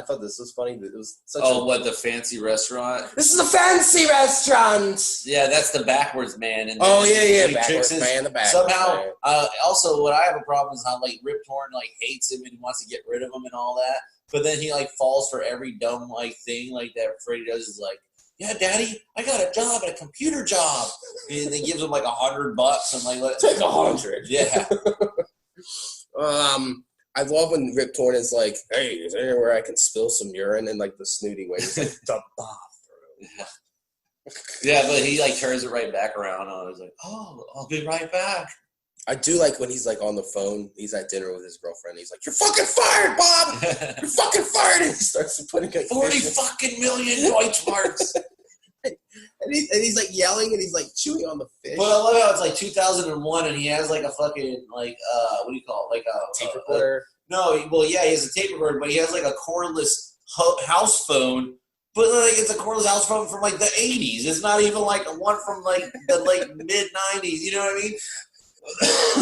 thought this was funny. It was such the fancy restaurant? This is a fancy restaurant. Yeah, that's the backwards man. And backwards man, the backwards somehow. man. Also, what I have a problem is how like Rip Torn like hates him and wants to get rid of him and all that. But then he like falls for every dumb like thing like that Freddy does. Is like, yeah, Daddy, I got a job at a computer job, and they gives him like $100 and like let's take 100. Yeah. I love when Rip Torn is like, "Hey, is there anywhere I can spill some urine?" And like the snooty way, he's like, "The bathroom." Yeah, but he like turns it right back around. I was like, "Oh, I'll be right back." I do like when he's like on the phone. He's at dinner with his girlfriend. He's like, "You're fucking fired, Bob. You're fucking fired." And he starts putting like 40 fucking million Deutschmarks. And he's like yelling and he's like chewing on the fish. But I love how it's like 2001 and he has like a fucking like what do you call it? Like a tape recorder. He has a tape recorder, but he has like a cordless house phone. But like it's a cordless house phone from like the 80s. It's not even like one from like the like mid 90s. You know what I mean?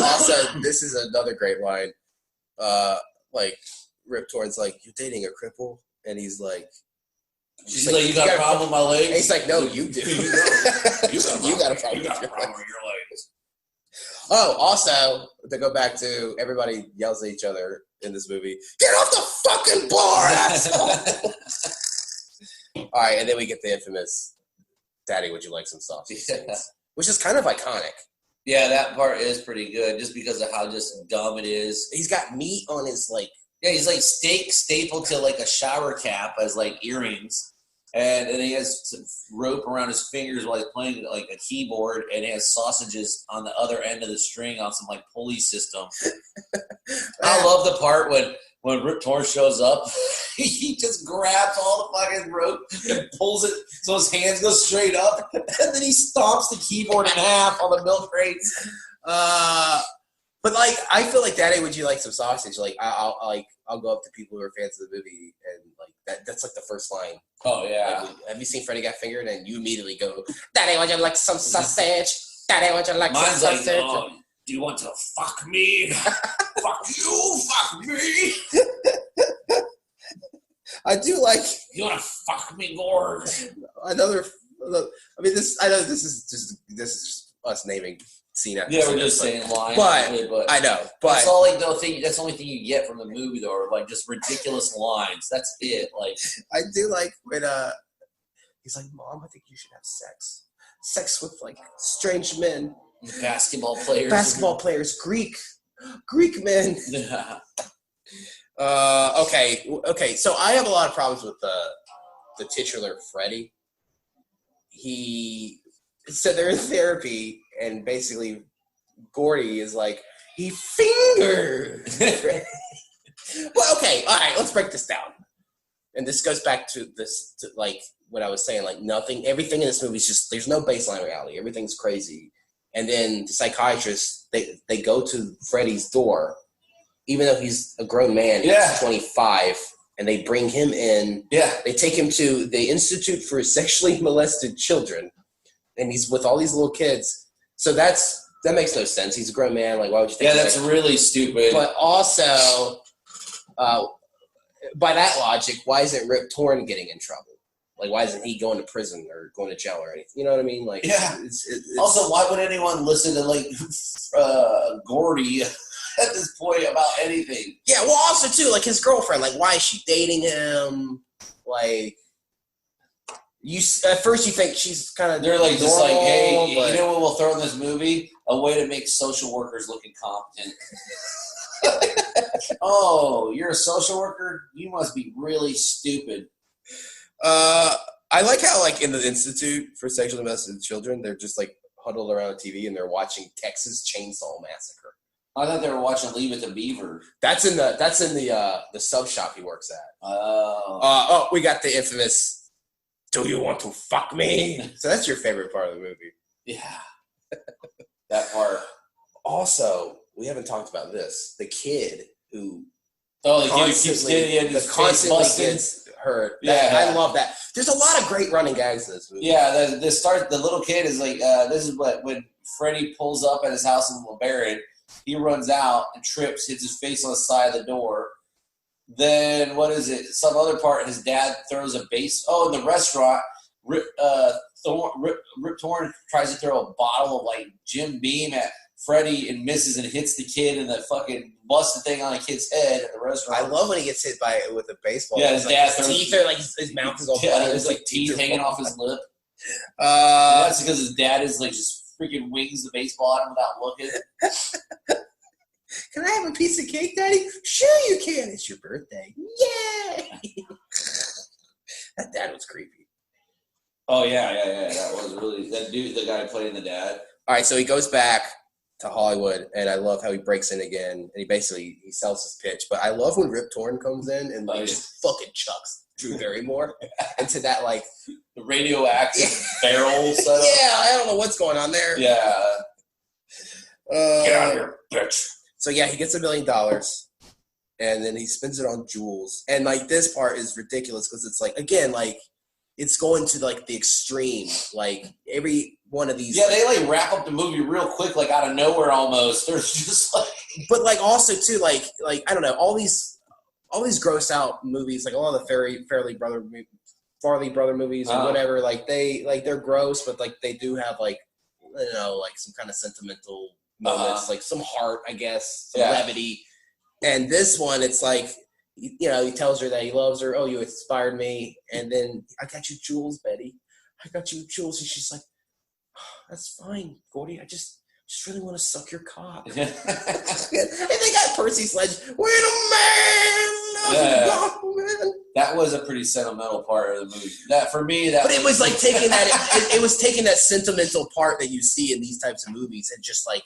Also, this is another great line. Like Rip Torn's like, "You're dating a cripple," and he's like. She's like, "You got a problem with my legs?" And he's like, "No, you do. you got a problem with your legs." Oh, also, to go back to everybody yells at each other in this movie, "Get off the fucking bar, asshole!" All right, and then we get the infamous, "Daddy, would you like some sausage?" Scenes, which is kind of iconic. Yeah, that part is pretty good, just because of how just dumb it is. He's got meat on his like. Yeah, he's like steak stapled to like a shower cap as like earrings. And then he has some rope around his fingers while he's playing like a keyboard, and he has sausages on the other end of the string on some like pulley system. I love the part when Rip Torn shows up, he just grabs all the fucking rope and pulls it so his hands go straight up, and then he stomps the keyboard in half on the milk crates. But like, I feel like, "Daddy, would you like some sausage?" Like, I'll go up to people who are fans of the movie, and like that's like the first line. Oh yeah. Like, have you seen Freddy Got Fingered? And you immediately go, "Daddy, would you like some sausage? Daddy, would you like some sausage?" Like, "Oh, do you want to fuck me? Fuck you, fuck me." I do like. "You want to fuck me, Gord?" I know this is just us naming scene after scene. Yeah, we're just saying lines. But I know. But that's all like that's the only thing you get from the movie, though, are like just ridiculous lines. That's it. Like I do like when he's like, "Mom, I think you should have sex with like strange men, basketball players, Greek men." Yeah. Okay. So I have a lot of problems with the titular Freddy. So they're in therapy, and basically Gordy is like, "He fingered." Well, okay, all right, let's break this down. And this goes back to like what I was saying, like everything in this movie is just, there's no baseline reality. Everything's crazy. And then the psychiatrist, they go to Freddy's door, even though he's a grown man, he's 25, and they bring him in. Yeah. They take him to the Institute for Sexually Molested Children, and he's with all these little kids. So that makes no sense. He's a grown man. Like, why would you think? Yeah, that's really stupid. But also, by that logic, why isn't Rip Torn getting in trouble? Like, why isn't he going to prison or going to jail or anything? You know what I mean? Like, yeah. It's also, why would anyone listen to like Gordy at this point about anything? Yeah. Well, also too, like his girlfriend. Like, why is she dating him? Like, at first you think she's kind of. They're like just like, hey, you know what we'll throw in this movie? A way to make social workers look incompetent. Oh, you're a social worker? You must be really stupid. I like how, like, in the Institute for Sexually Molested Children, they're just like huddled around a TV and they're watching Texas Chainsaw Massacre. I thought they were watching Leave It to Beaver. That's in the sub shop he works at. Oh. We got the infamous Do you want to fuck me? So that's your favorite part of the movie. Yeah. That part. Also, we haven't talked about this. The kid who constantly gets hurt. I love that. There's a lot of great running gags in this movie. Yeah, the little kid is like, this is when Freddy pulls up at his house in Barrett, he runs out and trips, hits his face on the side of the door. Then, what is it? Some other part, his dad throws a base. Oh, in the restaurant, Rip Torn tries to throw a bottle of, like, Jim Beam at Freddy and misses and hits the kid and the fucking busted thing on the kid's head at the restaurant. I love when he gets hit with a baseball. Yeah, his teeth are like his mouth is all bloody. There's like teeth hanging off his lip. That's because his dad is like just freaking wings the baseball at him without looking. Can I have a piece of cake, Daddy? Sure you can. It's your birthday. Yay! That dad was creepy. Oh yeah. That was really that dude. The guy playing the dad. All right, so he goes back to Hollywood, and I love how he breaks in again, and he sells his pitch. But I love when Rip Torn comes in and just fucking chucks Drew Barrymore into that, like, the radioactive barrel setup. Yeah, I don't know what's going on there. Yeah. Get out of here, bitch. So yeah, he gets $1 million, and then he spends it on jewels. And like this part is ridiculous because it's like, again, like, it's going to like the extreme. Like every one of these. Yeah, they like wrap up the movie real quick, like out of nowhere almost. There's just like. But like also too, like I don't know, all these gross out movies, like a lot of the Farley brother movies or whatever, like they're gross, but like they do have like, you know, like some kind of sentimental moments, like some heart, I guess, some levity. And this one, it's like, you know, he tells her that he loves her. Oh, you inspired me. And then, I got you jewels, Betty. I got you jewels. And she's like, oh, that's fine, Gordy. I just really want to suck your cock. And they got Percy Sledge. We're the man. Man. That was a pretty sentimental part of the movie. That for me, that. But it was like taking that. It was taking that sentimental part that you see in these types of movies and just like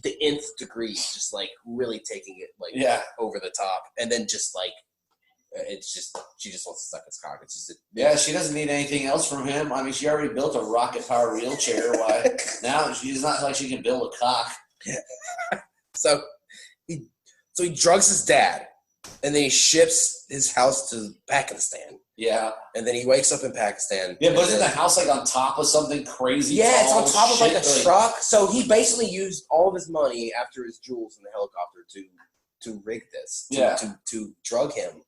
the nth degree, just like really taking it like over the top, and then just like it's just she just wants to suck his cock. It's just she doesn't need anything else from him. I mean, she already built a rocket powered wheelchair. Why now she's not like she can build a cock. So he drugs his dad, and then he ships his house to Pakistan. Yeah. And then he wakes up in Pakistan. Yeah, but isn't the house like on top of something crazy? Yeah, it's on top of like a truck. So he basically used all of his money after his jewels in the helicopter to rig this. To drug him.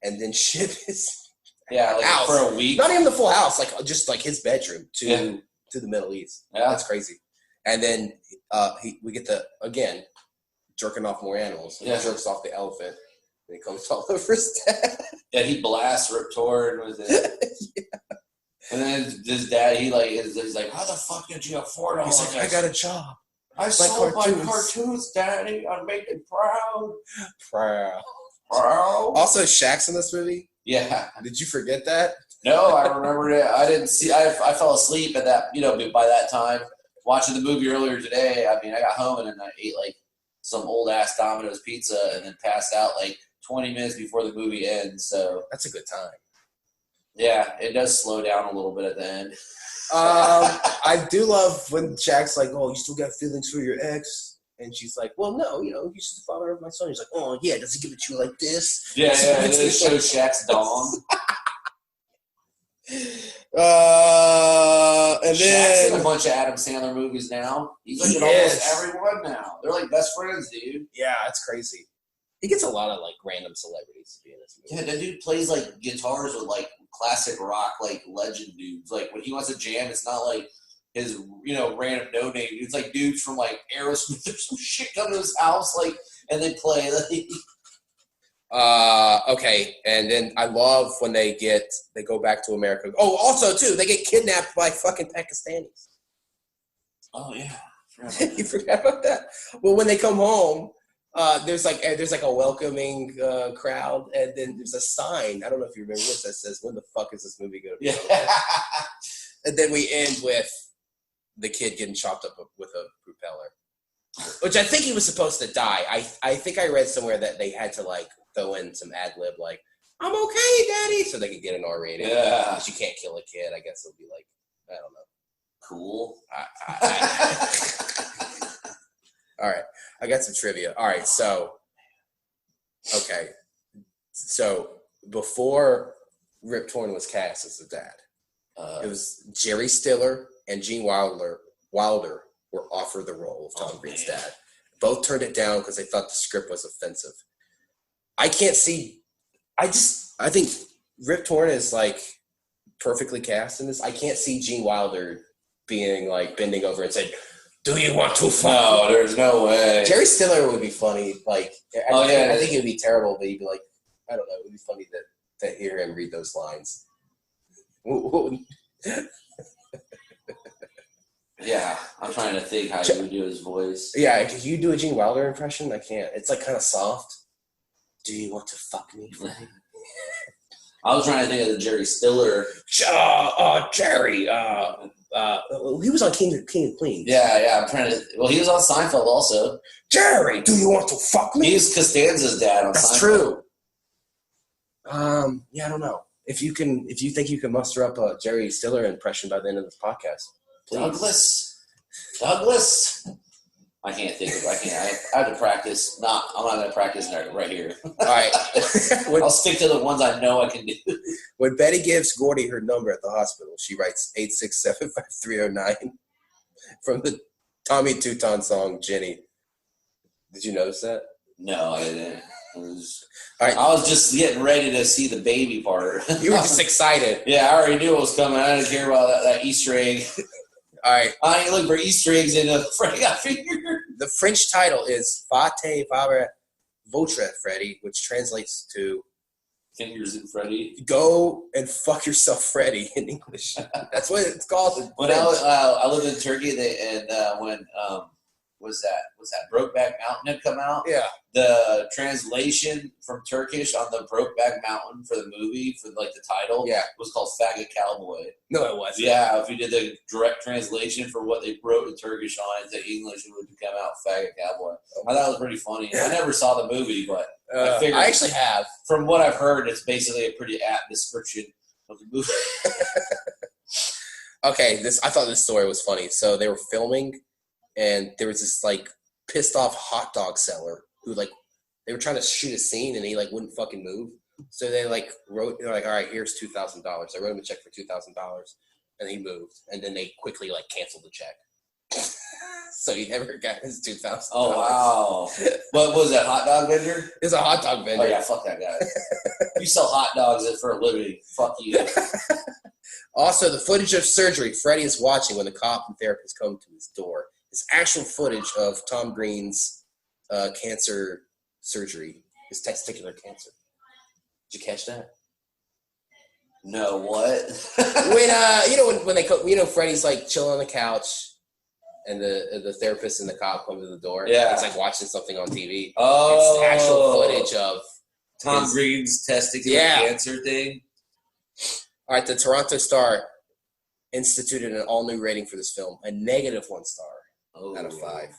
And then ship his house for a week. Not even the full house, like just like his bedroom to the Middle East. Yeah. That's crazy. And then we get again jerking off more animals. He jerks off the elephant. And he comes all over his dad. Yeah, he blasts Rip Torn with it. And then his dad, he's like, how the fuck did you afford all this? I got a job. I sold my cartoons, Daddy. I make it proud. Also, Shaq's in this movie. Yeah. Did you forget that? No, I remembered it. I didn't see. I fell asleep at that. You know, by that time, watching the movie earlier today. I mean, I got home and then I ate like some old ass Domino's pizza and then passed out like 20 minutes before the movie ends. So that's a good time. Yeah, it does slow down a little bit at the end. I do love when Shaq's like, "Oh, you still got feelings for your ex?" And she's like, "Well, no, you know, he's the father of my son." He's like, "Oh, yeah, does he give it to you like this?" Yeah, and then it shows Shaq's dong. And Shaq's then in a bunch of Adam Sandler movies now. He's like in almost everyone now. They're like best friends, dude. Yeah, that's crazy. He gets a lot of like random celebrities to be in this movie. Yeah, that dude plays like guitars with like classic rock like legend dudes. Like when he wants to jam, it's not like his random no name. It's like dudes from like Aerosmith or some shit come to his house like and they play. Okay, and then I love when they go back to America. Oh, also too, they get kidnapped by fucking Pakistanis. Oh yeah, you forgot about that. Well, when they come home, there's like a welcoming crowd, and then there's a sign. I don't know if you remember this that says, "When the fuck is this movie going to be?" Yeah. And then we end with the kid getting chopped up with a propeller, which I think he was supposed to die. I think I read somewhere that they had to like throw in some ad lib like, I'm okay, Daddy, so they can get an R rating. Yeah. Because you can't kill a kid. I guess it'll be like, I don't know. Cool. All right, I got some trivia. All right, so before Rip Torn was cast as the dad, it was Jerry Stiller and Gene Wilder were offered the role of Tom Green's dad. Both turned it down because they thought the script was offensive. I can't see. I think Rip Torn is like perfectly cast in this. I can't see Gene Wilder being like bending over and saying, "Do you want to fuck?" No, there's no way. Jerry Stiller would be funny. Like, I think it would be terrible, but he'd be like, I don't know. It would be funny to hear him read those lines. Yeah, I'm trying to think how he would do his voice. Yeah, can you do a Gene Wilder impression? I can't. It's like kind of soft. Do you want to fuck me, Freddy? I was trying to think of the Jerry Stiller. Jerry. He was on King of Queens. Yeah. I'm trying to. Well, he was on Seinfeld also. Jerry, do you want to fuck me? He's Costanza's dad on Seinfeld. That's true. Yeah, I don't know. If you think you can muster up a Jerry Stiller impression by the end of this podcast, please. Douglas. I can't think of. I have to practice. I'm not going to practice right here. All right. I'll stick to the ones I know I can do. When Betty gives Gordy her number at the hospital, she writes 8675309 from the Tommy Tutan song "Jenny." Did you notice that? No, I didn't. All right. I was just getting ready to see the baby part. You were just excited. Yeah, I already knew it was coming. I didn't care about that Easter egg. All right. I ain't looking for Easter eggs in Freddy Got Fingered. The French title is Fate Fabre Votre Freddy, which translates to Fingers in Freddy. Go and fuck yourself, Freddy, in English. That's what it's called. When I lived in Turkey, when was that Brokeback Mountain had come out? Yeah. The translation from Turkish on the Brokeback Mountain for the movie, for like the title, was called Faggot Cowboy. No, it wasn't. Yeah, if you did the direct translation for what they wrote in Turkish on into English, it would come out Faggot Cowboy. I thought it was pretty funny. I never saw the movie, but I figured. I actually have. From what I've heard, it's basically a pretty apt description of the movie. Okay, I thought this story was funny. So they were filming, and there was this like pissed off hot dog seller who like they were trying to shoot a scene and he like wouldn't fucking move. So they like they're like, all right, here's $2,000. I wrote him a check for $2,000, and he moved. And then they quickly like canceled the check. So he never got his $2,000. Oh wow! What was that, hot dog vendor? It's a hot dog vendor. Oh yeah, fuck that guy. You sell hot dogs for a living. Fuck you. Also, the footage of surgery Freddy is watching when the cop and therapist come to his door is actual footage of Tom Green's cancer surgery, his testicular cancer. Did you catch that? No, what? when Freddy's like chilling on the couch, and the therapist and the cop come to the door. Yeah, it's like watching something on TV. Oh, it's actual footage of Tom Green's testicular cancer thing. All right, the Toronto Star instituted an all-new rating for this film, a -1 star out of 5.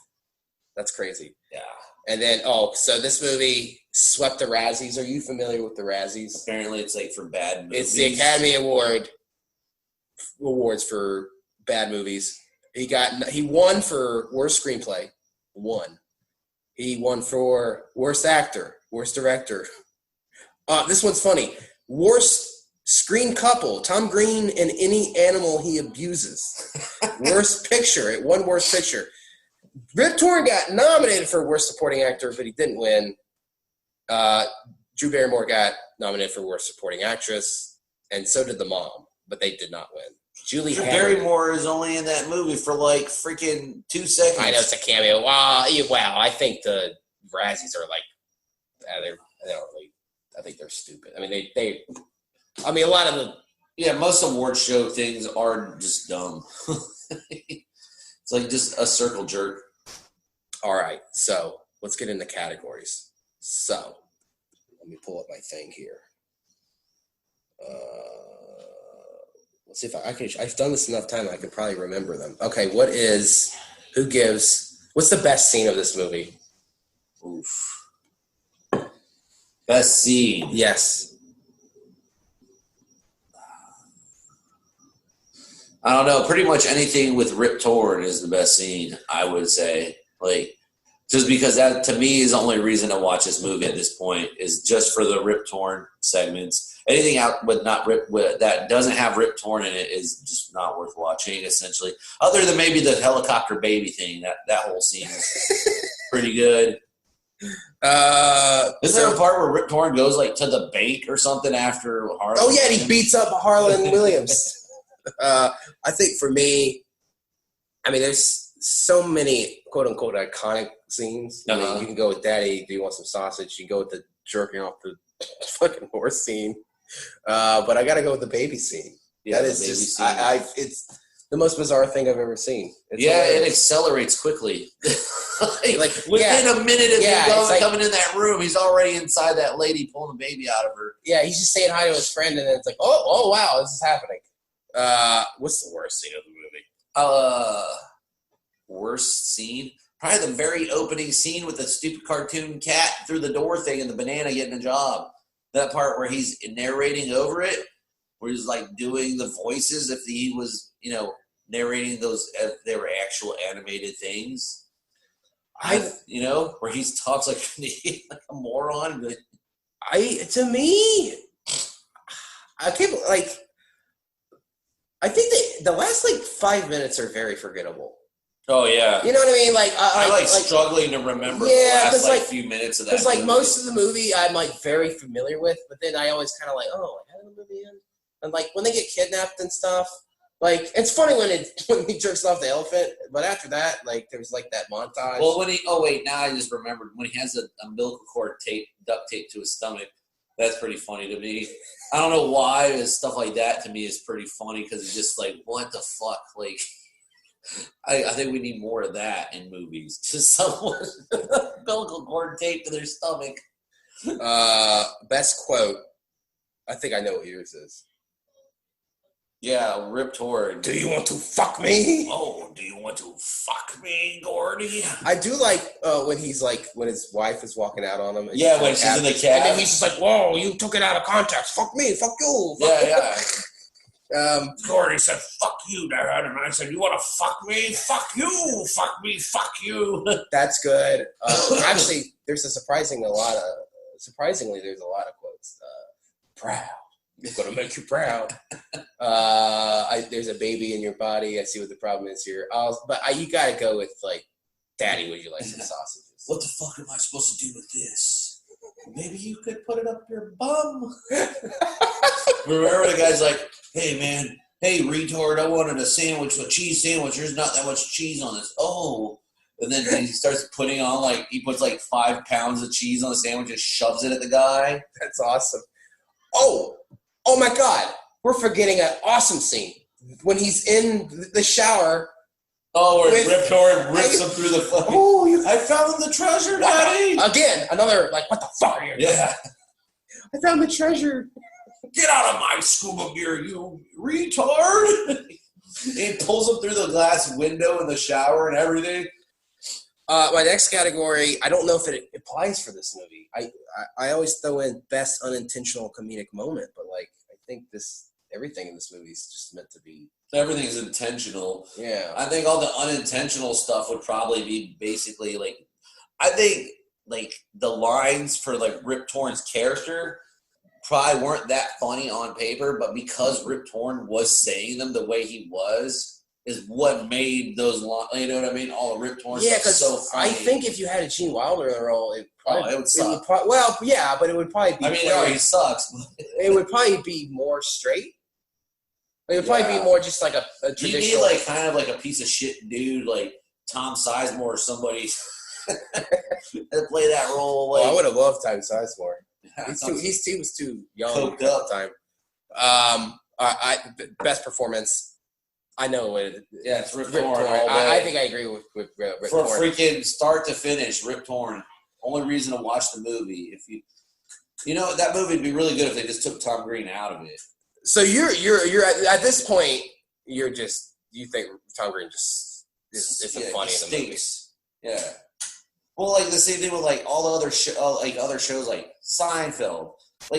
That's crazy. Yeah. And then, so this movie swept the Razzies. Are you familiar with the Razzies? Apparently it's like for bad movies. It's the Academy Awards for bad movies. He won for worst screenplay. He won for worst actor, worst director. This one's funny. Worst screen couple, Tom Green and any animal he abuses. Worst picture. It won worst picture. Rip Torn got nominated for worst supporting actor, but he didn't win. Drew Barrymore got nominated for worst supporting actress, and so did the mom, but they did not win. Drew Barrymore is only in that movie for like freaking 2 seconds. I know it's a cameo. Wow, I think the Razzies are like, they don't really. I think they're stupid. I mean, a lot of the most award show things are just dumb. It's like just a circle jerk. All right, so let's get into categories. So let me pull up my thing here. Let's see if I've done this enough time I could probably remember them. Okay, what's the best scene of this movie? Oof. Best scene. Yes. I don't know. Pretty much anything with Rip Torn is the best scene, I would say. Like, just because that, to me, is the only reason to watch this movie at this point, is just for the Rip Torn segments. Anything out with not Rip that doesn't have Rip Torn in it is just not worth watching, essentially. Other than maybe the helicopter baby thing, that whole scene is pretty good. Is there a part where Rip Torn goes like to the bank or something after Harlan? Oh yeah, and he beats up Harlan Williams. I think for me, I mean, there's so many quote unquote iconic scenes. I mean, you can go with Daddy, do you want some sausage? You can go with the jerking off the fucking horse scene. But I got to go with the baby scene. Yeah, that is just it's the most bizarre thing I've ever seen. It accelerates quickly. like within a minute of coming in that room, he's already inside that lady pulling the baby out of her. Yeah, he's just saying hi to his friend, and then it's like, oh wow, this is happening. What's the worst scene of the movie? Worst scene? Probably the very opening scene with the stupid cartoon cat through the door thing and the banana getting a job. That part where he's narrating over it, where he's like doing the voices if he was, narrating those if they were actual animated things. Where he talks like a moron. To me, I can't I think the last 5 minutes are very forgettable. Oh yeah, you know what I mean. I'm struggling to remember the last few minutes of that. Because most of the movie I'm very familiar with, but then I always kind of how did the movie end? And when they get kidnapped and stuff, it's funny when he jerks off the elephant, but after that, there's that montage. Well, now I just remembered when he has the umbilical cord duct tape to his stomach. That's pretty funny to me. I don't know why stuff like that to me is pretty funny because it's just what the fuck, I think we need more of that in movies. Just someone umbilical cord taped to their stomach. Best quote. I think I know what yours is. Yeah, Rip Torn. Do you want to fuck me? Oh, do you want to fuck me, Gordy? I do when he's when his wife is walking out on him. Yeah, when she's in the cab. And then he's just whoa, you took it out of context. Fuck me, fuck you. Yeah. Gordy said, fuck you, Dad. And I said, you want to fuck me? Fuck you. Fuck me. Fuck you. That's good. Actually, there's surprisingly, there's a lot of quotes. Proud. I'm going to make you proud. There's a baby in your body. I see what the problem is here. You got to go with, Daddy, would you like some sausages? What the fuck am I supposed to do with this? Maybe you could put it up your bum. Remember the guy's like, hey, man, hey, retard, I wanted a cheese sandwich. There's not that much cheese on this. Oh. And then he starts putting on, he puts 5 pounds of cheese on the sandwich and shoves it at the guy. That's awesome. Oh my God. We're forgetting an awesome scene. When he's in the shower. Oh, where Rip Torn rips him through the fucking... I found the treasure, Daddy! Again, another, what the fuck are you doing? Yeah. I found the treasure. Get out of my scuba gear, you retard! He pulls him through the glass window in the shower and everything. My next category, I don't know if it applies for this movie. I always throw in best unintentional comedic moment, but I think everything in this movie is just meant to be. Everything is intentional. Yeah. I think all the unintentional stuff would probably be basically I think the lines for Rip Torn's character probably weren't that funny on paper, but because Rip Torn was saying them the way he was is what made those lines, you know what I mean? All the Rip Torn stuff so funny. I think if you had a Gene Wilder in the role, it would suck. But it would probably be... he sucks. It would probably be more straight. It would probably be more just a traditional... You'd be kind of a piece of shit dude, Tom Sizemore or somebody to play that role. I would have loved Tom Sizemore. He was too young at the time. Best performance... I know what it is. Yeah, it's Rip Torn. I think I agree with Rip Torn. From freaking start to finish, Rip Torn. Only reason to watch the movie. If that movie would be really good if they just took Tom Green out of it. So you're at this point, you think Tom Green just isn't funny in the movie. Yeah. Well, the same thing with all the other other shows like Seinfeld.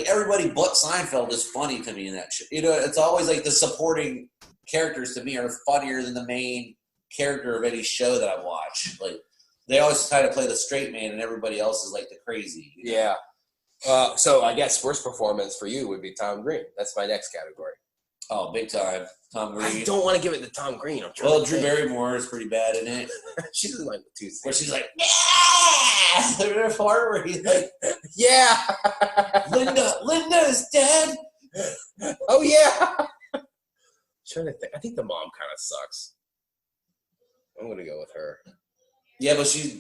Everybody but Seinfeld is funny to me in that show. It's always the supporting characters to me are funnier than the main character of any show that I watch. Like, they always try to play the straight man, and everybody else is like the crazy. You know? Yeah. So I guess worst performance for you would be Tom Green. That's my next category. Oh, big time. Tom Green. I don't want to give it to Tom Green. Well, Drew Barrymore is pretty bad in it. She doesn't like the Tuesday. Where she's like, yeah! There's part where he's like, yeah! Linda is dead! Oh, yeah! I'm trying to think. I think the mom kind of sucks. I'm going to go with her. Yeah, but she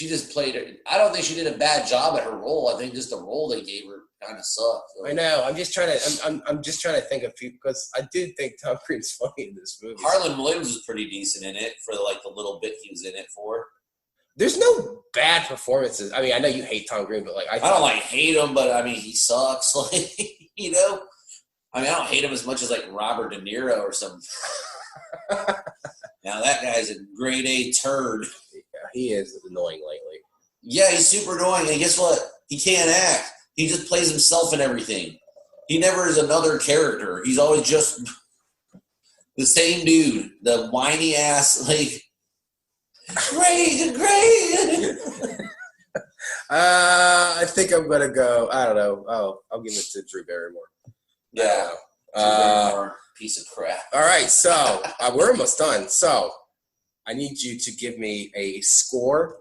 just played it. I don't think she did a bad job at her role. I think just the role they gave her kind of sucked. So. I know. I'm just trying to think of people because I do think Tom Green's funny in this movie. Harlan Williams was pretty decent in it for like the little bit he was in it for. There's no bad performances. I mean, I know you hate Tom Green, but like I don't like hate him, but I mean he sucks. Like you know, I mean I don't hate him as much as like Robert De Niro or something. Now that guy's a grade A turd. Yeah, he is annoying lately. Yeah, he's super annoying, and guess what? He can't act. He just plays himself in everything. He never is another character. He's always just the same dude. The whiny ass, like, great. I think I'm going to go, I don't know. Oh, I'll give it to Drew Barrymore. Yeah. Drew Barrymore, piece of crap. All right, so we're almost done. So I need you to give me a score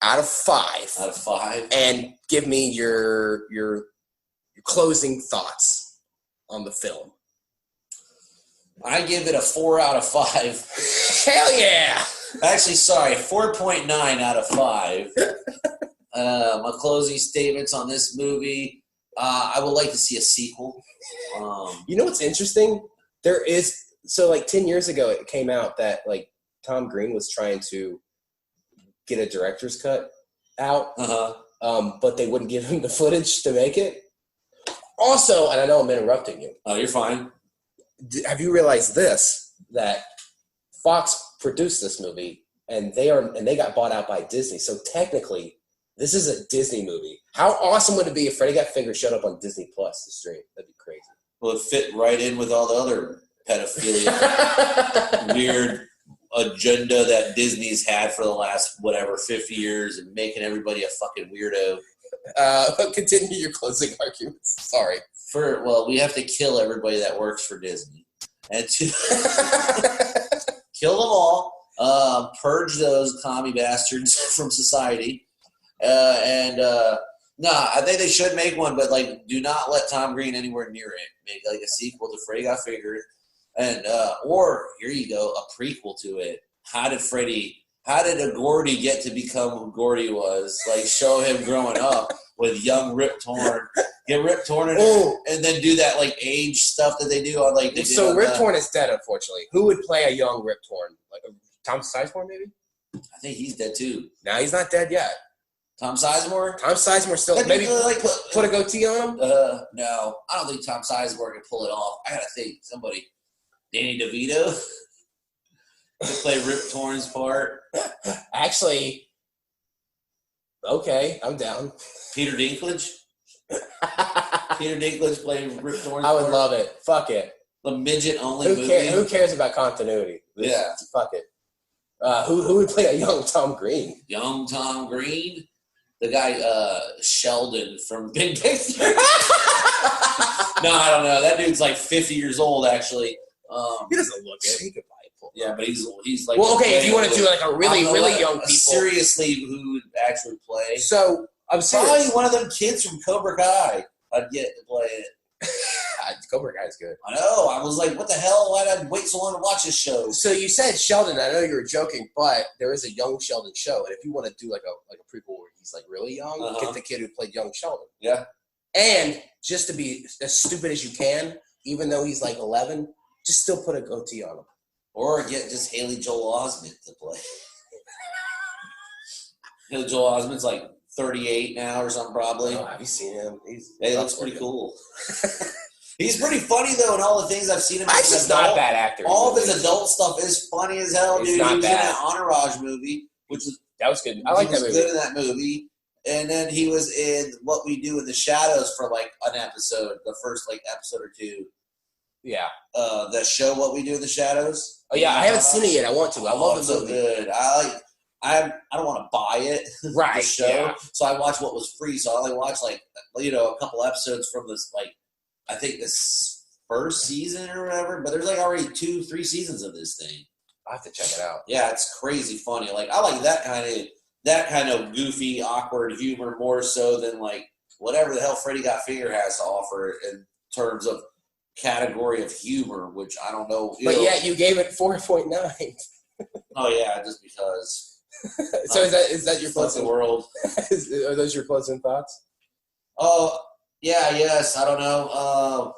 out of 5. Out of 5. And give me your closing thoughts on the film. I give it a 4 out of 5. Hell yeah! Actually, sorry, 4.9 out of 5. My closing statements on this movie, I would like to see a sequel. You know what's interesting? There is, so like 10 years ago it came out that like Tom Green was trying to get a director's cut out, but they wouldn't give him the footage to make it. Also, and I know I'm interrupting you. Oh, you're fine. Have you realized this, that Fox produced this movie and they got bought out by Disney. So technically, this is a Disney movie. How awesome would it be if Freddy Got Fingered showed up on Disney Plus to stream? That'd be crazy. Well, it fit right in with all the other pedophilia weird agenda that Disney's had for the last, 50 years and making everybody a fucking weirdo. Continue your closing arguments. Sorry. We have to kill everybody that works for Disney. And to kill them all, purge those commie bastards from society. I think they should make one, but like, do not let Tom Green anywhere near it. Make like a sequel to Freddy Got Fingered, and or here you go, a prequel to it. How did a Gordy get to become who Gordy was? Like, show him growing up with young Rip Torn. Get Rip Torn in and then do that like age stuff that they do on like. So Rip Torn is dead, unfortunately. Who would play a young Rip Torn? Like Tom Sizemore, maybe? I think he's dead too. No, he's not dead yet. Tom Sizemore? Tom Sizemore still maybe put a goatee on him? No. I don't think Tom Sizemore can pull it off. I gotta think somebody. Danny DeVito to play Rip Torn's part. Actually, okay, I'm down. Peter Dinklage? Peter Dinklage playing Rip Torn's part? I would love it. Fuck it. The midget-only movie. Who cares about continuity? Yeah. Fuck it. Who would play a young Tom Green? Young Tom Green? The guy, Sheldon from Big Bang Theory. No, I don't know. That dude's like 50 years old, actually. He doesn't look it. He could probably pull. Yeah, but he's like. Well, okay, if you want to do like a really young people. Seriously, who would actually play? So I'm serious. Probably one of them kids from Cobra Kai. I'd get to play it. Cobra Kai's good. I know. I was like, what the hell? Why did I wait so long to watch this show? So you said Sheldon. I know you were joking, but there is a young Sheldon show, and if you want to do like a prequel where he's like really young, get the kid who played young Sheldon. Yeah. And just to be as stupid as you can, even though he's like 11, just still put a goatee on him. Or get just Haley Joel Osment to play. Haley Joel Osment's like 38 now or something probably. Oh, have you seen him? He looks pretty cool. He's pretty funny though, in all the things I've seen him. He's just not a bad actor. All of his adult stuff is funny as hell, dude. He was in that Entourage movie, that was good. I like that movie. He was good in that movie. And then he was in What We Do in the Shadows for like an episode, the first like episode or two. Yeah. That show What We Do in the Shadows. Oh yeah, I haven't seen it yet. I want to. I love the movie. So good. I don't want to buy it. Right. The show. Yeah. So I watched what was free. So I only watched a couple episodes from this I think this first season or whatever. But there's already 2-3 seasons of this thing. I have to check it out. Yeah, it's crazy funny. I like that kind of goofy, awkward humor more so than whatever the hell Freddy Got Fingered has to offer in terms of category of humor, which I don't know. Yeah, you gave it 4.9. Oh yeah, just because. So is that your closing world? Are those your closing thoughts? Oh yeah, yes. I don't know.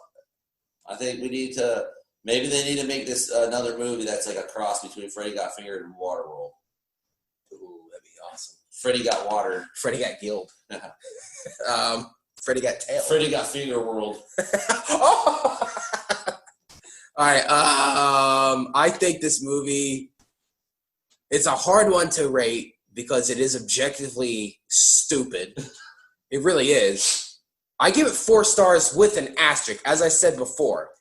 I think we need to. Maybe they need to make this another movie that's a cross between Freddy Got Fingered and Waterworld. Ooh, that'd be awesome. Freddy Got Watered. Freddy Got Gilled. Freddy Got Tailed. Freddy Got Finger World. All right. I think this movie, it's a hard one to rate because it is objectively stupid. It really is. I give it 4 stars with an asterisk. As I said before,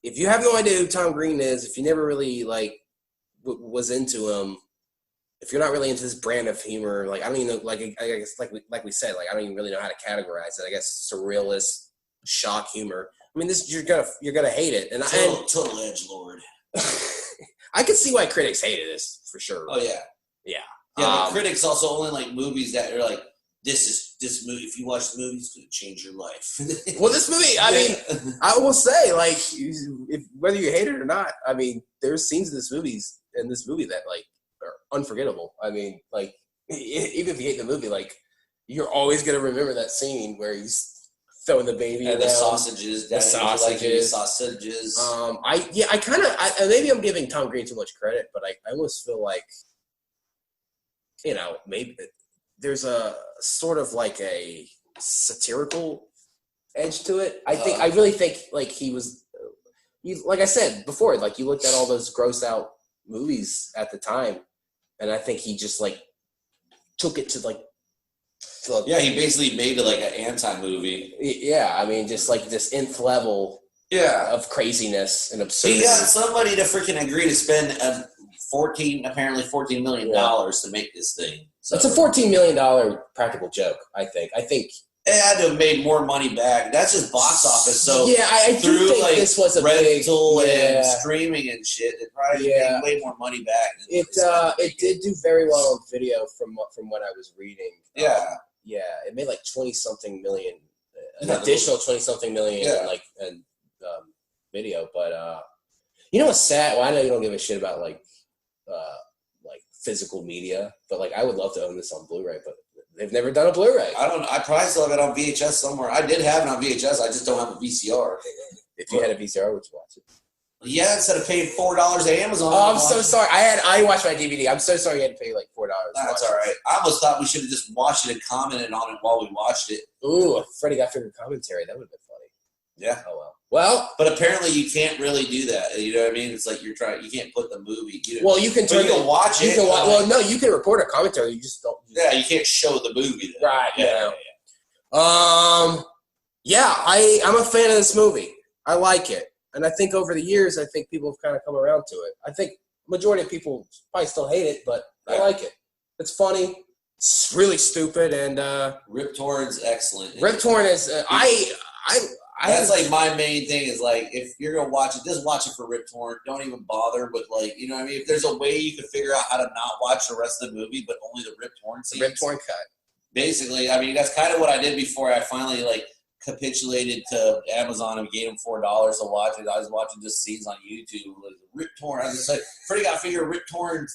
if you have no idea who Tom Green is, if you never really was into him, if you're not really into this brand of humor, I don't even know, I guess like we said, I don't even really know how to categorize it. I guess surrealist, shock humor. I mean, this you're gonna hate it, and total edgelord. I can see why critics hated this for sure. Oh yeah, yeah. But critics also only like movies that are this movie. If you watch the movie, it's gonna change your life. Well, this movie, I mean, I will say, whether you hate it or not, I mean, there's scenes in this movie that are unforgettable. I mean, even if you hate the movie, you're always gonna remember that scene where he's throwing the baby and around. the sausages. I kind of maybe I'm giving Tom Green too much credit, but I almost feel maybe there's a sort of a satirical edge to it. I really think he was, like I said before, you looked at all those gross out movies at the time, and I think he just took it to he basically made it an anti-movie. Yeah, I mean, just this nth level of craziness and absurdity. He got somebody to freaking agree to spend $14 million to make this thing. So it's a $14 million practical joke, I think. It had to have made more money back. That's just box office. So yeah, I do think this was a rental big, and streaming and shit. It probably made way more money back. It did do very well on video from what I was reading. Yeah, it made 20-something million, an additional 20-something million in video. But you know what's sad? Well, I know you don't give a shit about physical media, but I would love to own this on Blu-ray, but they've never done a Blu-ray. I probably still have it on VHS somewhere. I did have it on VHS. I just don't have a VCR. If you had a VCR, would you watch it? Yeah, instead of paying $4 to Amazon. Oh, I'm so sorry. I watched my DVD. I'm so sorry you had to pay $4. That's all right. I almost thought we should have just watched it and commented on it while we watched it. Ooh, Freddy Got Fingered commentary. That would have been funny. Yeah. Oh well. Well, but apparently you can't really do that. You know what I mean? It's you can't put the movie. You can watch it. No, you can record a commentary. You just don't. Yeah, you can't show the movie. Then. Right. Yeah. I'm a fan of this movie. I like it, and I think over the years, people have kind of come around to it. I think majority of people probably still hate it, but I like it. It's funny. It's really stupid, and Rip Torn's excellent. Rip Torn is that's my main thing is if you're gonna watch it, just watch it for Rip Torn. Don't even bother with you know what I mean. If there's a way you could figure out how to not watch the rest of the movie, but only the Rip Torn scenes. Rip Torn cut. Basically, I mean that's kind of what I did before I finally capitulated to Amazon and gave them $4 to watch it. I was watching just scenes on YouTube, Rip Torn. I was just Freddy Got Fingered, Rip Torn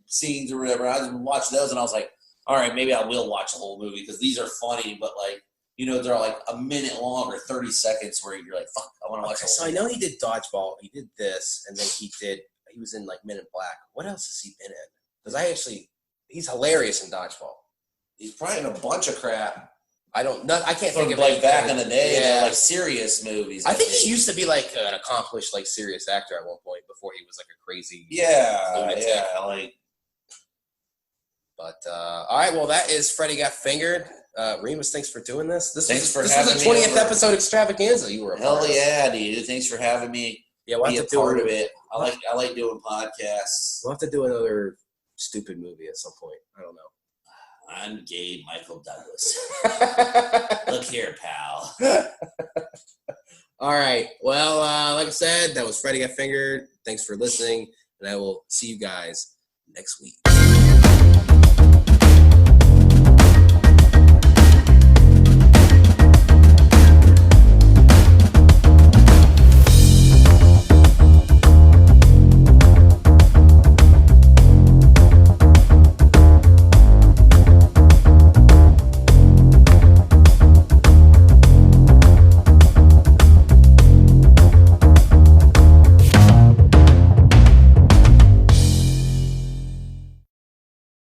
scenes or whatever. I just watched those and I was like, all right, maybe I will watch the whole movie because these are funny, but they're a minute long or 30 seconds where you're fuck, I want to watch the whole So I know he did Dodgeball, he did this, and then he was in Men in Black. What else has he been in? Because he's hilarious in Dodgeball. He's probably in a bunch of crap. I can't think of back in the day, serious movies. I think he used to be an accomplished serious actor at one point before he was a crazy lunatic. Yeah. But all right, well that is Freddy Got Fingered. Remus, thanks for doing this. This Thanks for was having the me 20th over. episode Extravaganza. You were a part Hell of. yeah, dude! Thanks for having me. Yeah, we'll be have a to part do, of it. I like doing podcasts. We'll have to do another stupid movie at some point. I don't know. I'm Gabe Michael Douglas. Look here, pal. All right. Well, like I said, that was Freddy Got Fingered. Thanks for listening, and I will see you guys next week.